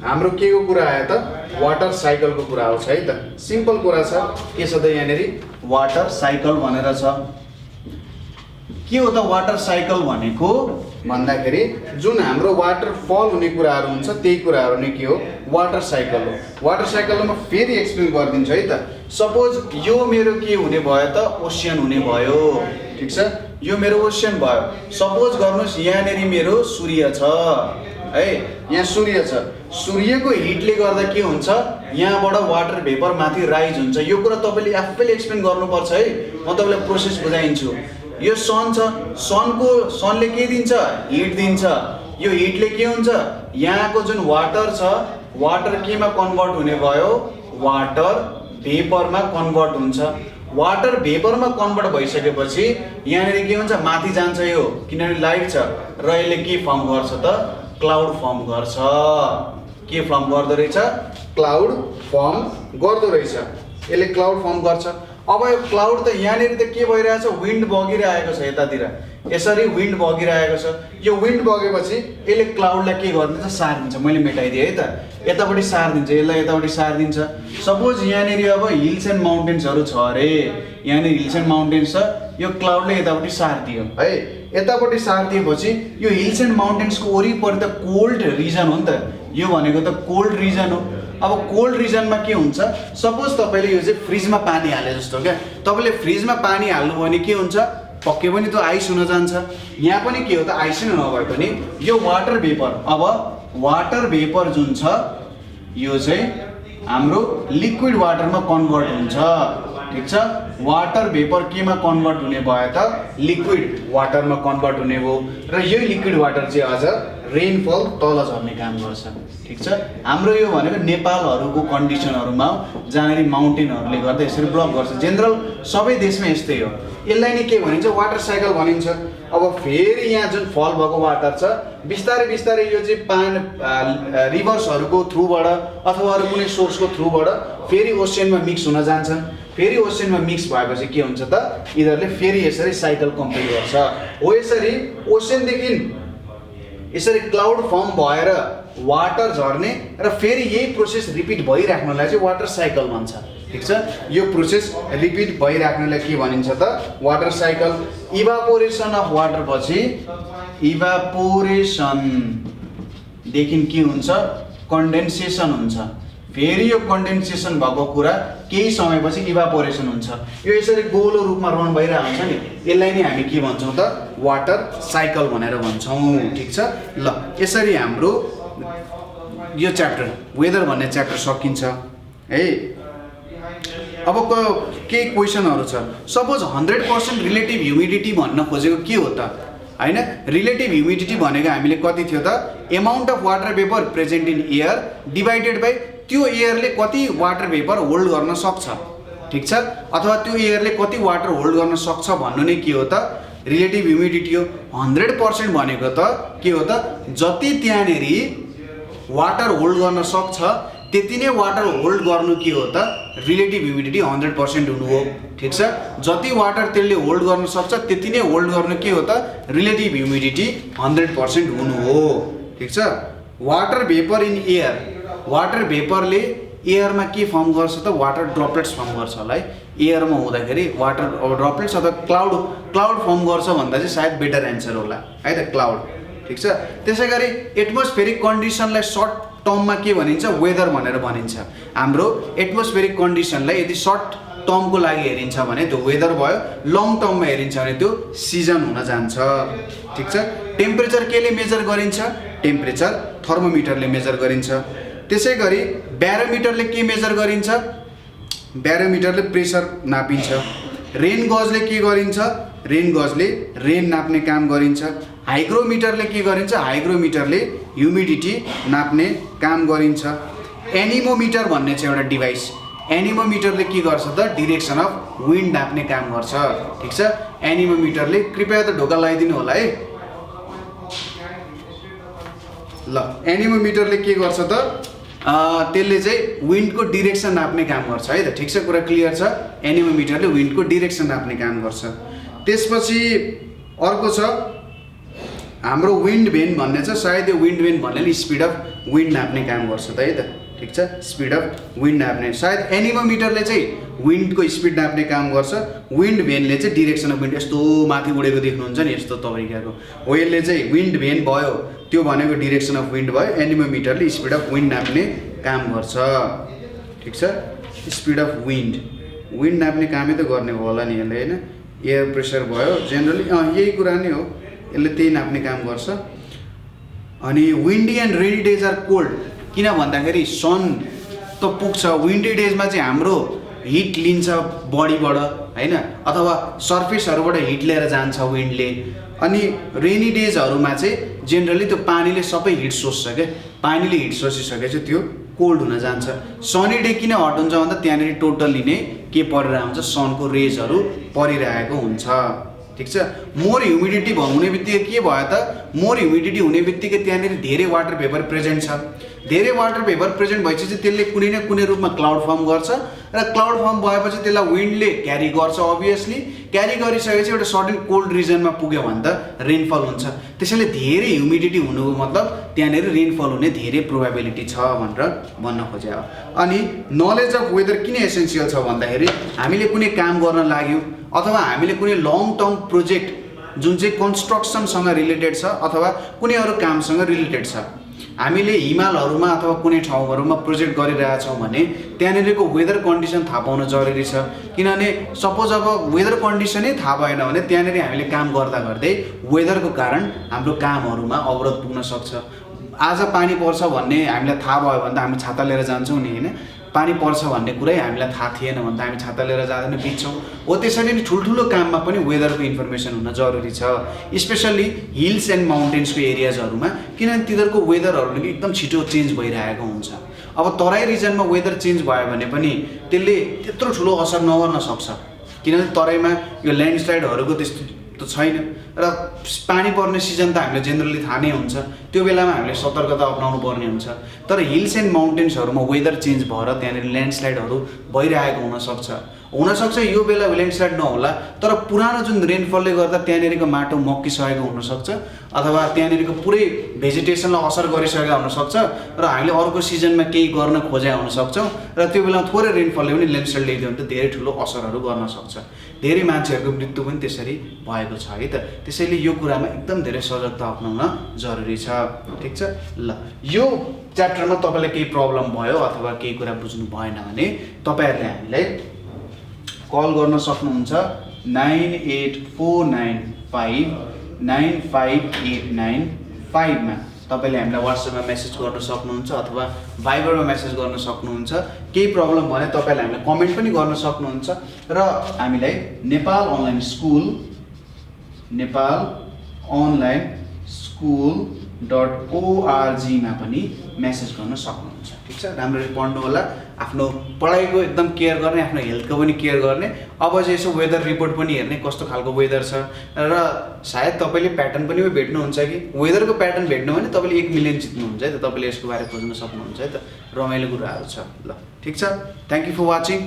हाम्रो के को कुरा आयो त, वाटर साइकलको कुरा आउँछ है त। सिम्पल कुरा छ, के छ त यहाँनिर, वाटर साइकल भनेर छ। के हो त वाटर साइकल भनेको भन्दाखेरि जुन हाम्रो वाटर फल हुने कुराहरू हुन्छ त्यही कुराहरू नै के हो, वाटर साइकल हो। वाटर साइकललाई म फेरि एक्सप्लेन गरिदिन्छु है त। सपोज यो मेरो के हुने भयो त, ओसियन हुने भयो। ठिक छ, यो मेरो ओसियन भयो। सपोज गर्नुहोस् यहाँनिर मेरो सूर्य छ है, यहाँ सूर्य छ। सूर्यको हिटले गर्दा के हुन्छ, यहाँबाट वाटर भेपर माथि राइज हुन्छ। यो कुरा तपाईँले आफैले एक्सप्लेन गर्नुपर्छ है, म तपाईँलाई प्रोसेस बुझाइदिन्छु। यो सन छ, सनले के दिन्छ, हिट दिन्छ। यो हिटले के हुन्छ, यहाँको जुन वाटर छ, वाटर केमा कन्भर्ट हुने भयो, वाटर भेपरमा कन्भर्ट हुन्छ। वाटर भेपरमा कन्भर्ट भइसकेपछि यहाँनिर के हुन्छ, माथि जान्छ यो, किनभने लाइट छ र यसले के फर्म गर्छ त, क्लाउड फर्म गर्छ। के फर्म गर्दो रहेछ, क्लाउड फर्म गर्दो रहेछ। यसले क्लाउड फर्म गर्छ। अब यो क्लाउड त यहाँनिर त के भइरहेछ, विन्ड बगिरहेको छ यतातिर, यसरी विन्ड बगिरहेको छ। यो विन्ड बगेपछि यसले क्लाउडलाई के गरिदिन्छ, सारिदिन्छ। मैले मेटाइदिएँ है त, यतापट्टि सारिदिन्छ, यसलाई यतापट्टि सारिदिन्छ। सपोज यहाँनिर अब हिल्स एन्ड माउन्टेन्सहरू छ अरे, यहाँनिर हिल्स एन्ड माउन्टेन्स छ, यो क्लाउडले यतापट्टि सारिदियो है। यतापट्टि सारिदिएपछि यो हिल्स एन्ड माउन्टेन्सको वरिपरि त कोल्ड रिजन हो नि त, यो भनेको त कोल्ड रिजन हो। अब कोल्ड रिजनमा के हुन्छ, सपोज तपाईँले यो चाहिँ फ्रिजमा पानी हाले जस्तो क्या, तपाईँले फ्रिजमा पानी हाल्नुभयो भने के हुन्छ, पक्कै पनि त्यो आइस हुन जान्छ। यहाँ पनि के हो त, आइस नै नभए पनि यो वाटर भेपर, अब वाटर भेपर जुन छ यो चाहिँ हाम्रो लिक्विड वाटरमा कन्भर्ट हुन्छ, ठिक छ। वाटर भेपर केमा कन्भर्ट हुने भयो त, लिक्विड वाटरमा कन्भर्ट हुने भयो, र यो लिक्विड वाटर चाहिँ अझ रेनफल तल झर्ने काम गर्छ, ठिक छ। हाम्रो यो भनेको नेपालहरूको कन्डिसनहरूमा जहाँनिर माउन्टेनहरूले गर्दा यसरी ब्लक गर्छ। जेनरल सबै देशमा यस्तै हो। यसलाई नै के भनिन्छ, वाटर साइकल भनिन्छ। अब फेरि यहाँ जुन फल भएको वाटर छ, बिस्तारै बिस्तारै यो चाहिँ रिभर्सहरूको थ्रुबाट अथवा अरू कुनै सोर्सको थ्रुबाट फेरि ओसियनमा मिक्स हुन जान्छन्। फेरि ओसियनमा मिक्स भएपछि के हुन्छ त, यिनीहरूले फेरि यसरी साइकल कम्प्लिट गर्छ। हो यसरी ओसियनदेखि यसरी क्लाउड फर्म भएर वाटर झर्ने र फेरि यही प्रोसेस रिपिट भइराख्नलाई चाहिँ वाटर साइकल भन्छ, ठिक छ। यो प्रोसेस रिपिट भइराख्नलाई के भनिन्छ त, water cycle. Evaporation of water पछि इभापोरेसनदेखि के हुन्छ, कन्डेन्सेसन हुन्छ। फेरि यो कन्डेन्सेसन भएको कुरा केही समयपछि इभापोरेसन हुन्छ। यो यसरी गोलो रूपमा रन भइरहेको हुन्छ नि, यसलाई नै हामी के भन्छौँ त, वाटर साइकल भनेर भन्छौँ, ठिक छ। ल यसरी हाम्रो यो च्याप्टर वेदर भन्ने च्याप्टर सकिन्छ है। अब केही क्वेसनहरू छ। सपोज 100% रिलेटिभ ह्युमिडिटी भन्न खोजेको के हो त, हैन। रिलेटिभ ह्युमिडिटी भनेको हामीले कति थियो त, amount of water vapour present in air divided by त्यो एयरले कति वाटर भेपर होल्ड गर्न सक्छ, ठिक छ। अथवा त्यो एयरले कति वाटर होल्ड गर्न सक्छ भन्नु नै के हो त, रिलेटिभ ह्युमिडिटी हो। 100% भनेको त के हो त, जति त्यहाँनिर वाटर होल्ड गर्न सक्छ त्यति नै वाटर होल्ड गर्नु के हो त, रिलेटिभ ह्युमिडिटी 100% हुनु हो, ठिक छ। जति वाटर त्यसले होल्ड गर्न सक्छ त्यति नै होल्ड गर्नु के हो त, रिलेटिभ ह्युमिडिटी 100% हुनु हो, ठिक छ। Water vapour in air, water भेपरले एयरमा के फर्म गर्छ त, वाटर ड्रपलेट्स फर्म गर्छ होला है। एयरमा हुँदाखेरि वाटर ड्रपलेट्स अथवा क्लाउड फर्म गर्छ भन्दा चाहिँ सायद बेटर एन्सर होला है त, क्लाउड, ठिक छ। त्यसै गरी एटमोस्फेरिक कन्डिसनलाई सर्ट टर्ममा के भनिन्छ, वेदर भनेर भनिन्छ। हाम्रो एटमोस्फेरिक कन्डिसनलाई यदि सर्ट टर्मको लागि हेरिन्छ भने त्यो वेदर भयो, लङ टर्ममा हेरिन्छ भने त्यो सिजन हुन जान्छ, ठिक छ। टेम्परेचर केले मेजर गरिन्छ, टेम्परेचर थर्मोमिटरले मेजर गरिन्छ। त्यसै गरी ब्यारोमिटरले के मेजर गरिन्छ, ब्यारोमिटरले प्रेसर नापिन्छ। रेन गजले के गरिन्छ, रेन गजले रेन नाप्ने काम गरिन्छ। हाइग्रोमिटरले के गरिन्छ, हाइग्रोमिटरले ह्युमिडिटी नाप्ने काम गरिन्छ। एनिमोमिटर भन्ने चाहिँ एउटा डिभाइस, एनिमोमिटरले के गर्छ त, डिरेक्सन अफ विन्ड नाप्ने काम गर्छ, ठिक छ। एनिमोमिटरले कृपया त ढोका लगाइदिनु होला है। ल एनिमोमिटरले के गर्छ त, त्यसले चाहिँ विन्डको डिरेक्सन नाप्ने काम गर्छ है त, ठिक छ। कुरा क्लियर छ, एनिमोमिटरले विन्डको डिरेक्सन नाप्ने काम गर्छ। त्यसपछि अर्को छ हाम्रो विन्ड भेन भन्ने छ, सायद यो विन्ड भेन भन्नेले स्पिड अफ विन्ड नाप्ने काम गर्छ त है त, ठिक छ। स्पिड अफ विन्ड नाप्ने, सायद एनिमोमिटरले चाहिँ विन्डको स्पिड नाप्ने काम गर्छ, विन्ड भेनले चाहिँ डिरेक्सन अफ विन्ड यस्तो माथि उडेको देख्नुहुन्छ नि यस्तो तरिकाको हो, यसले चाहिँ विन्ड भेन भयो, त्यो भनेको डिरेक्सन अफ विन्ड भयो। एनिमोमिटरले स्पिड अफ विन्ड नाप्ने काम गर्छ, ठिक छ। स्पिड अफ विन्ड नाप्ने कामै त गर्ने होला नि यसले, होइन। एयर प्रेसर भयो, जेनरली यही कुरा नै हो, यसले त्यही नाप्ने काम गर्छ। अनि windy and rainy days are cold, किन भन्दाखेरि सन त पुग्छ, विन्डी डेजमा चाहिँ हाम्रो हिट लिन्छ बडीबाट हैन, अथवा सर्फेसहरूबाट हिट लिएर जान्छ विन्डले। अनि रेनी डेजहरूमा चाहिँ जेनरली त्यो पानीले सबै हिट सोच्छ क्या, पानीले हिट सोचिसकेपछि त्यो कोल्ड हुन जान्छ। सनी डे किन हट हुन्छ भन्दा त्यहाँनिर टोटल्ली नै के परिरहेको हुन्छ, सनको रेजहरू परिरहेको हुन्छ, ठिक छ। मोर ह्युमिडिटी हुने बित्तिकै के भयो त, मोर ह्युमिडिटी हुने बित्तिकै त्यहाँनिर धेरै वाटर भेपर प्रेजेन्ट छ। धेरै वाटर भेपर प्रेजेन्ट भएपछि त्यसले कुनै न कुनै रूपमा क्लाउड फर्म गर्छ र क्लाउड फर्म भएपछि त्यसलाई विन्डले क्यारी गर्छ अभियसली क्यारी गरिसकेपछि एउटा सर्टेन कोल्ड रिजनमा पुग्यो भने त रेनफल हुन्छ त्यसैले धेरै ह्युमिडिटी हुनुको मतलब त्यहाँनिर रेनफल हुने धेरै प्रोबेबिलिटी छ भनेर भन्न खोजे हो अनि नलेज अफ वेदर किन एसेन्सियल छ भन्दाखेरि हामीले कुनै काम गर्न लाग्यो अथवा हामीले कुनै लङ टर्म प्रोजेक्ट जुन चाहिँ कन्स्ट्रक्सनसँग रिलेटेड छ अथवा कुनै अरू कामसँग रिलेटेड छ हामीले हिमालहरूमा अथवा कुनै ठाउँहरूमा प्रोजेक्ट गरिरहेछौँ भने त्यहाँनिरको वेदर कन्डिसन थाहा पाउन जरुरी छ किनभने सपोज अब वेदर कन्डिसनै थाहा भएन भने त्यहाँनिर हामीले काम गर्दा गर्दै वेदरको कारण हाम्रो कामहरूमा अवरोध पुग्न सक्छ आज पानी पर्छ भन्ने हामीलाई थाहा भयो भने त हामी छाता लिएर जान्छौँ नि हैन पानी पर्छ भन्ने कुरै हामीलाई थाहा थिएन भने त हामी छाता लिएर जाँदैन बित्छौँ हो त्यसरी नै ठुल्ठुलो काममा पनि वेदरको इन्फर्मेसन हुन जरुरी छ स्पेसल्ली हिल्स एन्ड माउन्टेन्सको एरियाजहरूमा किनभने तिनीहरूको वेदरहरू एकदम छिटो चेन्ज भइरहेको हुन्छ अब तराई रिजनमा वेदर चेन्ज भयो भने पनि त्यसले त्यत्रो ठुलो असर नगर्न सक्छ किनभने तराईमा यो ल्यान्डस्लाइडहरूको त्यस्तो त छैन र पानी पर्ने सिजन त हामीले जेनरली थाहा नै हुन्छ त्यो बेलामा हामीले सतर्कता अपनाउनु पर्ने हुन्छ तर हिल्स एन्ड माउन्टेन्सहरूमा वेदर चेन्ज भएर त्यहाँनिर ल्यान्डस्लाइडहरू भइरहेको हुनसक्छ यो बेला ल्यान्डस्लाइड नहोला तर पुरानो जुन रेनफलले गर्दा त्यहाँनिरको माटो मक्किसकेको हुनसक्छ अथवा त्यहाँनिरको पुरै भेजिटेसनलाई असर गरिसकेको हुनसक्छ र हामीले अर्को सिजनमा केही गर्न खोजेका हुनसक्छौँ र त्यो बेलामा थोरै रेनफलले पनि ल्यान्डस्लाइड ल्याइदियो भने त धेरै ठुलो असरहरू गर्न सक्छ धेरै मान्छेहरूको मृत्यु पनि त्यसरी भएको छ है त त्यसैले यो कुरामा एकदम धेरै सजगता अपनाउन जरुरी छ ठिक छ ल यो च्याप्टरमा तपाईलाई केही प्रब्लम भयो अथवा केही कुरा बुझ्नु भएन भने तपाईहरुले हामीलाई कल गर्न सक्नुहुन्छ 9849595895 मा तपाईले हामीलाई WhatsApp मा मेसेज गर्न सक्नुहुन्छ अथवा भाइबर मा मेसेज गर्न सक्नुहुन्छ केही प्रब्लम भने तपाईले हामीलाई कमेन्ट पनि गर्न सक्नुहुन्छ र हामीलाई नेपाल अनलाइन school.org मा पनि मेसेज गर्न सक्नुहुन्छ ठीक छ राम्ररी पढ्नु होला आफ्नो पढाइको एकदम केयर गर्ने आफ्नो हेल्थको पनि केयर गर्ने अब चाहिँ यसो वेदर रिपोर्ट पनि हेर्ने कस्तो खालको वेदर छ र सायद तपाईले प्याटर्न पनि भेट्नुहुन्छ कि वेदरको प्याटर्न भेट्नु भने तपाईले 1 मिलियन जित्नुहुन्छ है त तपाईले यसको बारे खोज्न सक्नुहुन्छ है त रमाइलो कुराहरु छ ल ठीक छ थ्यांक यू फर वाचिङ